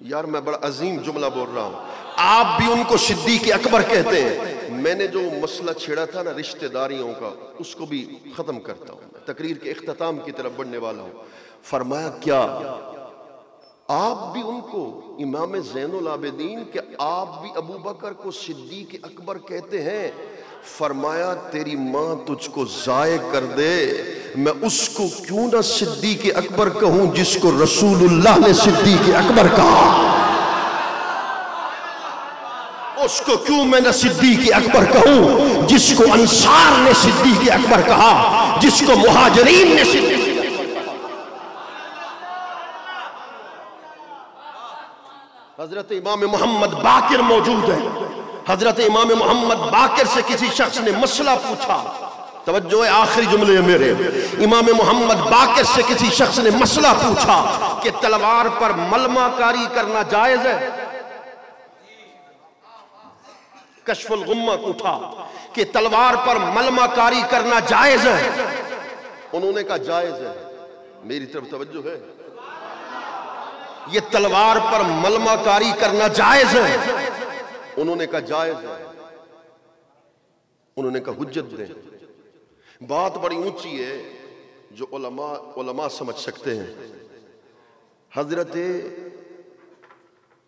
یار میں بڑا عظیم جملہ بول رہا ہوں. آپ بھی ان کو صدیق اکبر کہتے ہیں. میں نے جو مسئلہ چھیڑا تھا نا رشتہ داریوں کا، اس کو بھی ختم کرتا ہوں. میں تقریر کے اختتام کی طرف بڑھنے والا ہوں. فرمایا کیا آپ بھی ان کو امام زین العابدین کہ آپ بھی ابو بکر کو صدیق اکبر کہتے ہیں؟ فرمایا تیری ماں تجھ کو ضائع کر دے، میں اس کو کیوں نہ صدیق اکبر کہوں جس کو رسول اللہ نے صدیق اکبر کہا. اس کو کیوں میں نہ صدیق اکبر کہوں جس کو انصار نے صدیق اکبر کہا، جس کو مہاجرین نے صدیق. حضرت امام محمد باقر موجود ہے. حضرت امام محمد باقر سے کسی شخص نے مسئلہ پوچھا. توجہ ہے، آخری جملے میرے. امام محمد باقر سے کسی شخص نے مسئلہ پوچھا کہ تلوار پر ملمہ کاری کرنا جائز ہے. کشف الغمہ اٹھا کہ تلوار پر ملمہ کاری کرنا جائز ہے. انہوں نے کہا جائز ہے. میری طرف توجہ ہے. یہ تلوار پر ملمہ کاری کرنا جائز ہے. انہوں نے کہا جائز ہے. انہوں نے کہا حجت دیں. بات بڑی اونچی ہے جو علماء سمجھ سکتے ہیں. حضرت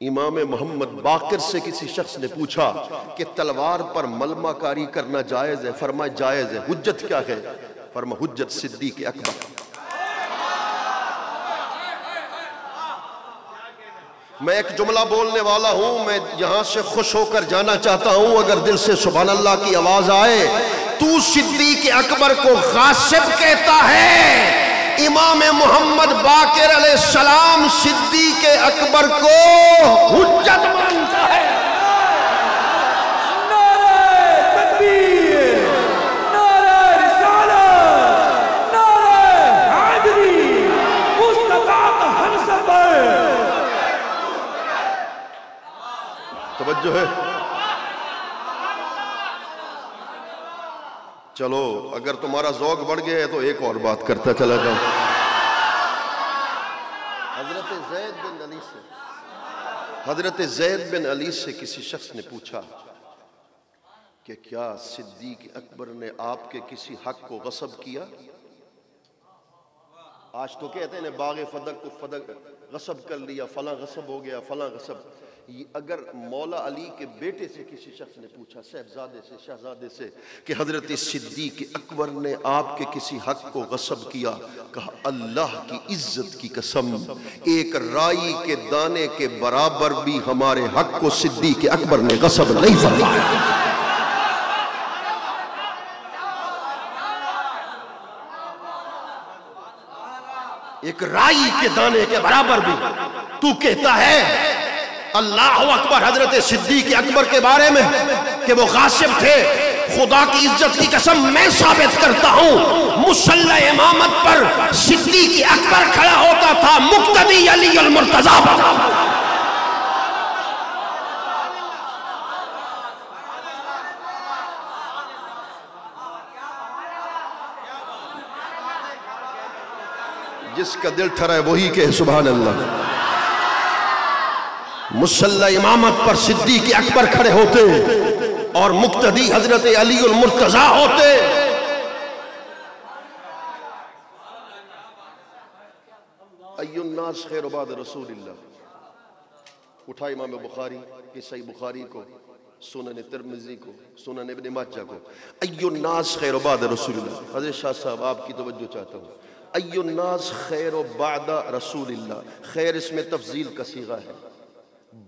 امام محمد باقر سے کسی شخص نے پوچھا کہ تلوار پر ملمہ کاری کرنا جائز ہے. فرمایا جائز ہے. حجت کیا ہے؟ فرمایا حجت صدیق اکبر. میں ایک جملہ بولنے والا ہوں، میں یہاں سے خوش ہو کر جانا چاہتا ہوں. اگر دل سے سبحان اللہ کی آواز آئے، تو صدیق اکبر کو غاصب کہتا ہے، امام محمد باقر علیہ السلام صدیق اکبر کو حجت مانتا ہے. نعرہ تکبیر، نعرہ رسالت، نعرہ حیدری، مصطفیٰ کا ہمسفر. توجہ ہے. چلو اگر تمہارا ذوق بڑھ گیا ہے تو ایک اور بات کرتا چلا جاؤں. حضرت زید بن علی سے کسی شخص نے پوچھا کہ کیا صدیق اکبر نے آپ کے کسی حق کو غصب کیا؟ آج تو کہتے ہیں باغ فدق کو فدق غصب کر لیا، فلاں غصب ہو گیا، فلاں غصب. اگر مولا علی کے بیٹے سے کسی شخص نے پوچھا، صاحبزادے سے، شہزادے سے، کہ حضرت صدیق اکبر نے آپ کے کسی حق کو غصب کیا، کہا اللہ کی عزت کی قسم ایک رائی کے دانے کے برابر بھی ہمارے حق کو صدیق اکبر نے غصب نہیں فرمایا. ایک رائی کے دانے کے برابر بھی تو کہتا ہے اللہ اکبر حضرت صدیق اکبر کے بارے میں کہ وہ غاصب تھے. خدا کی عزت کی قسم میں ثابت کرتا ہوں مصلی امامت پر صدیق اکبر کھڑا ہوتا تھا، مقتدی علی المرتضیٰ. جس کا دل ٹھرا ہے وہی کہ سبحان اللہ. مصلی امامت پر صدیق اکبر کھڑے ہوتے اور مقتدی حضرت علی المرتضیٰ ہوتے. ای الناس خیر بعد رسول اللہ. اٹھا امام بخاری کی صحیح بخاری کو، سنن ترمذی کو، سنن ابن ماجہ کو. ای الناس خیر بعد رسول اللہ. حضرت شاہ صاحب آپ کی توجہ چاہتا ہوں. ای الناس خیر بعد رسول اللہ. خیر اس میں تفضیل کا صیغہ ہے.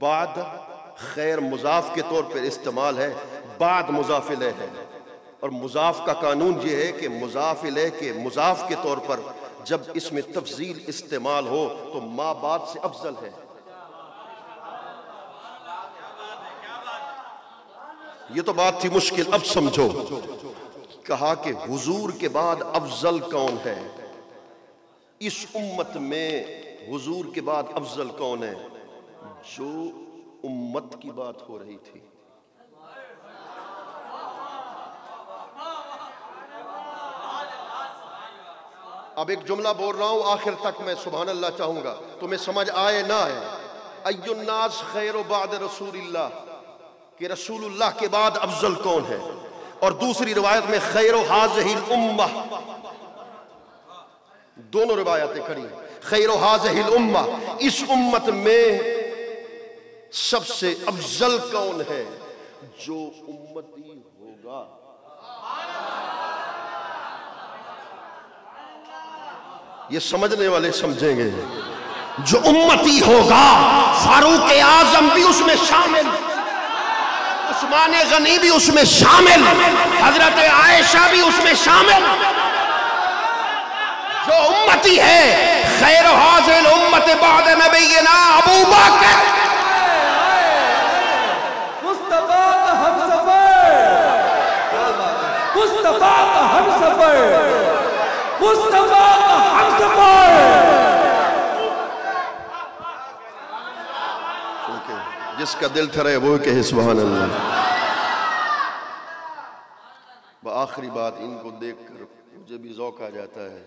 بعد خیر مضاف کے طور پر استعمال ہے، بعد مضاف الیہ ہے. اور مضاف کا قانون یہ ہے کہ مضاف الیہ کے مضاف کے طور پر جب اس میں تفضیل استعمال ہو تو ما بعد سے افضل ہے. یہ تو بات تھی مشکل، اب سمجھو. کہا کہ حضور کے بعد افضل کون ہے اس امت میں؟ حضور کے بعد افضل کون ہے؟ جو امت کی بات ہو رہی تھی. اب ایک جملہ بول رہا ہوں، آخر تک میں سبحان اللہ چاہوں گا، تمہیں سمجھ آئے نہ آئے. ایُّ الناس خیر بعد رسول اللہ، کہ رسول اللہ کے بعد افضل کون ہے، اور دوسری روایت میں خیر ھذہ الامہ، دونوں روایتیں کھڑی ہیں، خیر ھذہ الامہ، اس امت میں سب سے افضل کون ہے، جو امتی ہوگا۔ یہ سمجھنے والے سمجھیں گے، جو امتی ہوگا، فاروق اعظم بھی اس میں شامل، عثمان غنی بھی اس میں شامل، حضرت عائشہ بھی اس میں شامل۔ جو امتی ہے خیر ھذہ الامت بعد نبینا ابو بکر، مصطفیٰ کا ہم سفر، مصطفیٰ کا ہم سفر، مصطفیٰ کا ہم سفر۔ جس کا دل ٹھرے وہ کہے سبحان اللہ۔ بآخری بات ان کو دیکھ کر مجھے بھی ذوق آ جاتا ہے،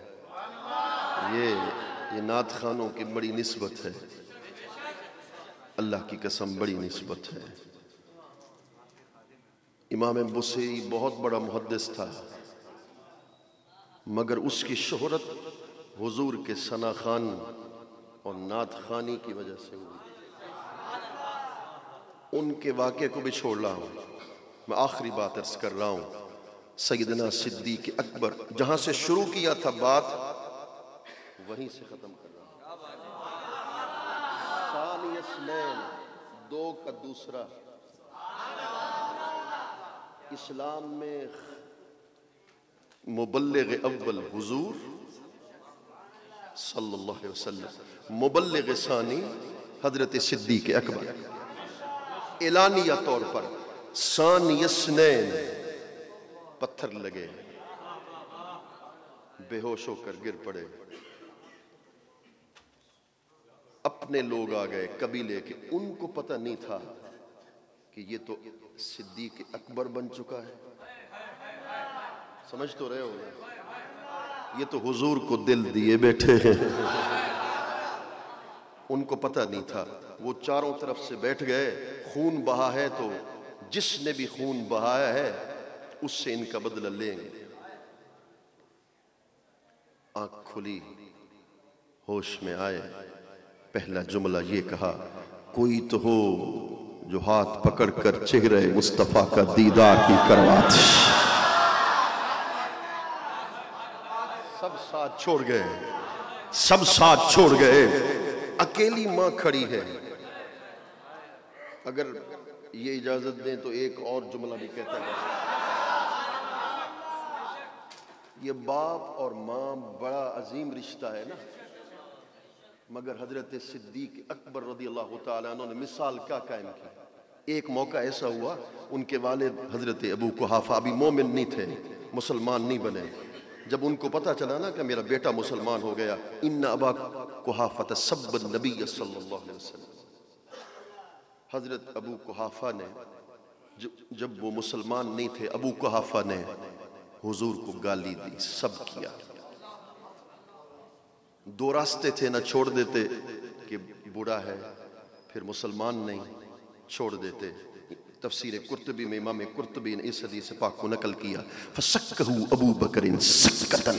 یہ نعت خانوں کی بڑی نسبت ہے، اللہ کی قسم بڑی نسبت ہے۔ امام بصیری بہت بڑا محدث تھا، مگر اس کی شہرت حضور کے ثنا خوان اور نعت خوانی کی وجہ سے ہوئی۔ ان کے واقعے کو بھی چھوڑ رہا ہوں، میں آخری بات عرض کر رہا ہوں۔ سیدنا صدیق اکبر جہاں سے شروع کیا تھا بات، وہیں سے ختم کر رہا ہوں۔ ثانی اثنین، دو کا دوسرا، اسلام میں مبلغ اول حضور صلی اللہ علیہ وسلم، مبلغ ثانی حضرت صدیق اکبر۔ اعلانیہ طور پر ثانی اثنین، پتھر لگے، بے ہوش ہو کر گر پڑے، اپنے لوگ آ گئے قبیلے کے، ان کو پتہ نہیں تھا کہ یہ تو صدیق اکبر بن چکا ہے۔ سمجھ تو رہے ہو، یہ تو حضور کو دل دیے بیٹھے ہیں، ان کو پتہ نہیں تھا۔ وہ چاروں طرف سے بیٹھ گئے، خون بہا ہے تو جس نے بھی خون بہایا ہے اس سے ان کا بدلہ لیں گے۔ آنکھ کھلی، ہوش میں آئے، پہلا جملہ یہ کہا، کوئی تو ہو جو ہاتھ پکڑ کر چہرے مصطفیٰ کا دیدار ہی کرواتے۔ سب ساتھ چھوڑ گئے، سب ساتھ چھوڑ گئے، اکیلی ماں کھڑی ہے۔ اگر یہ اجازت دیں تو ایک اور جملہ بھی کہتا ہے، یہ باپ اور ماں بڑا عظیم رشتہ ہے نا، مگر حضرت صدیق اکبر رضی اللہ تعالیٰ عنہ نے مثال کیا قائم کی۔ ایک موقع ایسا ہوا، ان کے والد حضرت ابو قحافہ ابھی مومن نہیں تھے، مسلمان نہیں بنے۔ جب ان کو پتہ چلا نا کہ میرا بیٹا مسلمان ہو گیا، ان ابا قحافہ سب النبی صلی اللہ علیہ وسلم، حضرت ابو قحافہ نے جب وہ مسلمان نہیں تھے، ابو قحافہ نے حضور کو گالی دی، سب کیا۔ دو راستے تھے، نہ چھوڑ دیتے کہ بوڑھا ہے پھر مسلمان نہیں، چھوڑ دیتے۔ تفسیر قرطبی میں امام قرطبی نے اس حدیث پاک کو نقل کیا، فَسَكَّهُ ابو بکر سکتاً،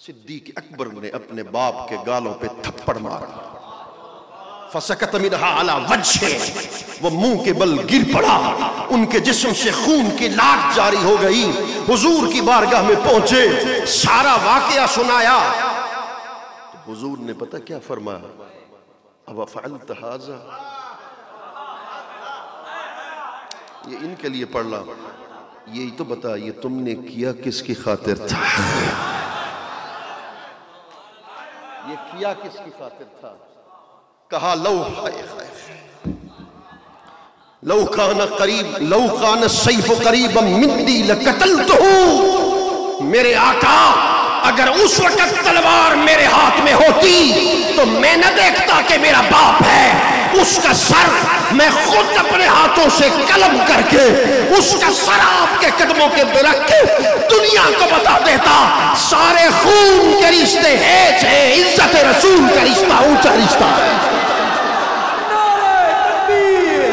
صدیق اکبر نے اپنے باپ کے گالوں پہ تھپڑ مارا، فَسَكَتَ مِنْهَا عَلَى وَجْهِهِ، وہ منہ کے بل گر پڑا، ان کے جسم سے خون کی لاٹ جاری ہو گئی۔ حضور کی بارگاہ میں پہنچے، سارا واقعہ سنایا تو حضور نے پتہ کیا فرمایا، اَوَفَعَلْتَ هَذَا، یہ ان کے لیے پڑھ رہا، یہی تو بتا یہ تم نے کیا کس کی خاطر تھا، یہ کیا کس کی خاطر تھا؟ کہا لو کان قریب، لو کان السیف قریبا منی لقتلتہ، میرے آقا اگر اس وقت تلوار میرے ہاتھ میں ہوتی تو میں نہ دیکھتا کہ میرا باپ ہے، اس کا سر میں خود اپنے ہاتھوں سے قلم کر کے اس کا سر آپ کے قدموں کے پہ رکھ کے دنیا کو بتا دیتا، سارے خون کے رشتے ہیں، عزت رسول کا رشتہ اونچا رشتہ ہے۔ نعرہ تکبیر،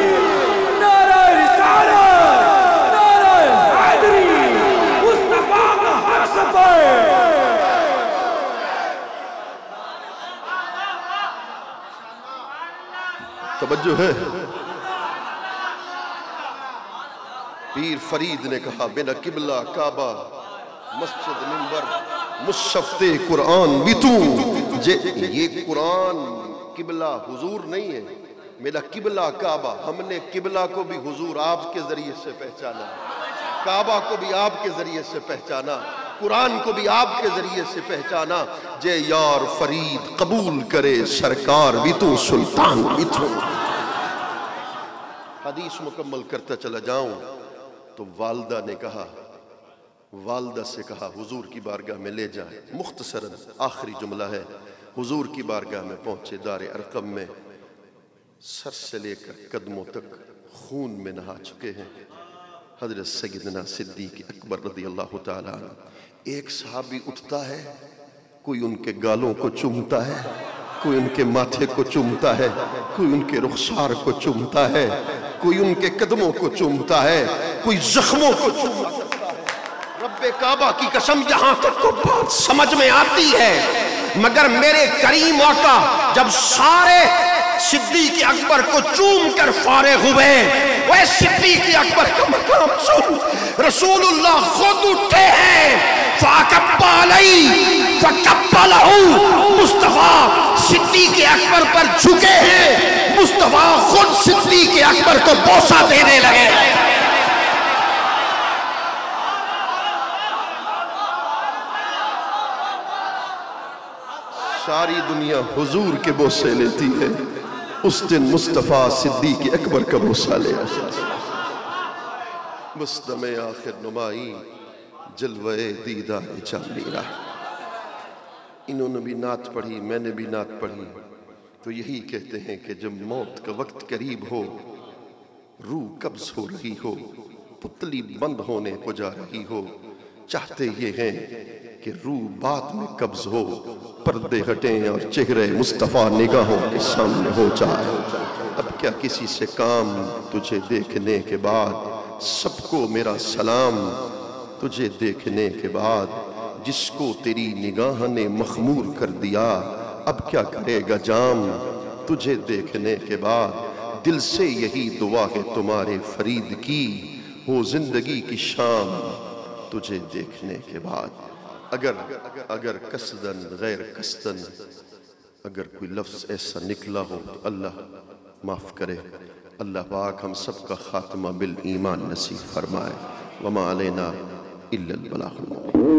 نعرہ رسالت، نعرہ حیدری، مصطفیٰ کا ہر سفر۔ توجہ ہے؟ پیر فرید نے کہا بنا قبلہ کعبہ مسجد منبر مصحف قرآن بھی تو یہ قرآن قبلہ حضور نہیں ہے، میرا قبلہ کعبہ۔ ہم نے قبلہ کو بھی حضور آپ کے ذریعے سے پہچانا، کعبہ کو بھی آپ کے ذریعے سے پہچانا، قرآن کو بھی آپ کے ذریعے سے پہچانا۔ جے یار فرید قبول کرے سرکار بھی تو سلطان بھی تو۔ حدیث مکمل کرتا چلا جاؤں تو والدہ نے کہا، والدہ سے کہا حضور کی بارگاہ میں لے جائیں۔ مختصراً آخری جملہ ہے، حضور کی بارگاہ میں پہنچے، دار ارقم میں سر سے لے کر قدموں تک خون میں نہا چکے ہیں حضرت سیدنا صدیق اکبر رضی اللہ تعالیٰ عنہ۔ ایک صحابی اٹھتا ہے، کوئی ان کے گالوں کو چومتا ہے، کوئی ان کے ماتھے کو چومتا ہے، کوئی ان کے رخسار کو چومتا ہے، کوئی ان کے قدموں کو چومتا ہے، کوئی زخموں کو چومتا ہے۔ رب کعبہ کی قسم یہاں تک کو بات سمجھ میں آتی ہے، مگر میرے کریم آقا جب سارے صدیق اکبر کو چوم کر فارغ ہوئے، وہ صدیق اکبر کا مقام سن رسول اللہ خود اٹھے ہیں، فَأَكَبَّ عَلَيْهِ فَكَبَّلَهُ۔ مصطفیٰ صدیق اکبر پر جھکے ہیں، مصطفیٰ خود صدیق اکبر کو بوسہ دینے لگے۔ ساری دنیا حضور کے بوسے لیتی ہے، اس دن مصطفیٰ صدیق اکبر کا بوسہ لیا۔ مصدم آخر نمائی جلوہ دیدار جانی رہا۔ انہوں نے بھی نعت پڑھی، میں نے بھی نعت پڑھی، تو یہی کہتے ہیں کہ جب موت کا وقت قریب ہو، روح قبض ہو رہی ہو، پتلی بند ہونے کو جا رہی ہو، چاہتے یہ ہیں کہ روح بعد میں قبض ہو، پردے ہٹیں اور چہرے مصطفیٰ نگاہوں کے سامنے ہو جائے۔ اب کیا کسی سے کام تجھے دیکھنے کے بعد، سب کو میرا سلام تجھے دیکھنے کے بعد، جس کو تیری نگاہ نے مخمور کر دیا، اب کیا کرے گا جام تجھے دیکھنے کے بعد۔ دل سے یہی دعا ہے تمہارے فرید کی، ہو زندگی کی شام تجھے دیکھنے کے بعد۔ اگر قصدن غیر قصدن اگر کوئی لفظ ایسا نکلا ہو تو اللہ معاف کرے۔ اللہ پاک ہم سب کا خاتمہ بالایمان نصیب فرمائے۔ وما علینا الا البلاغ المبین۔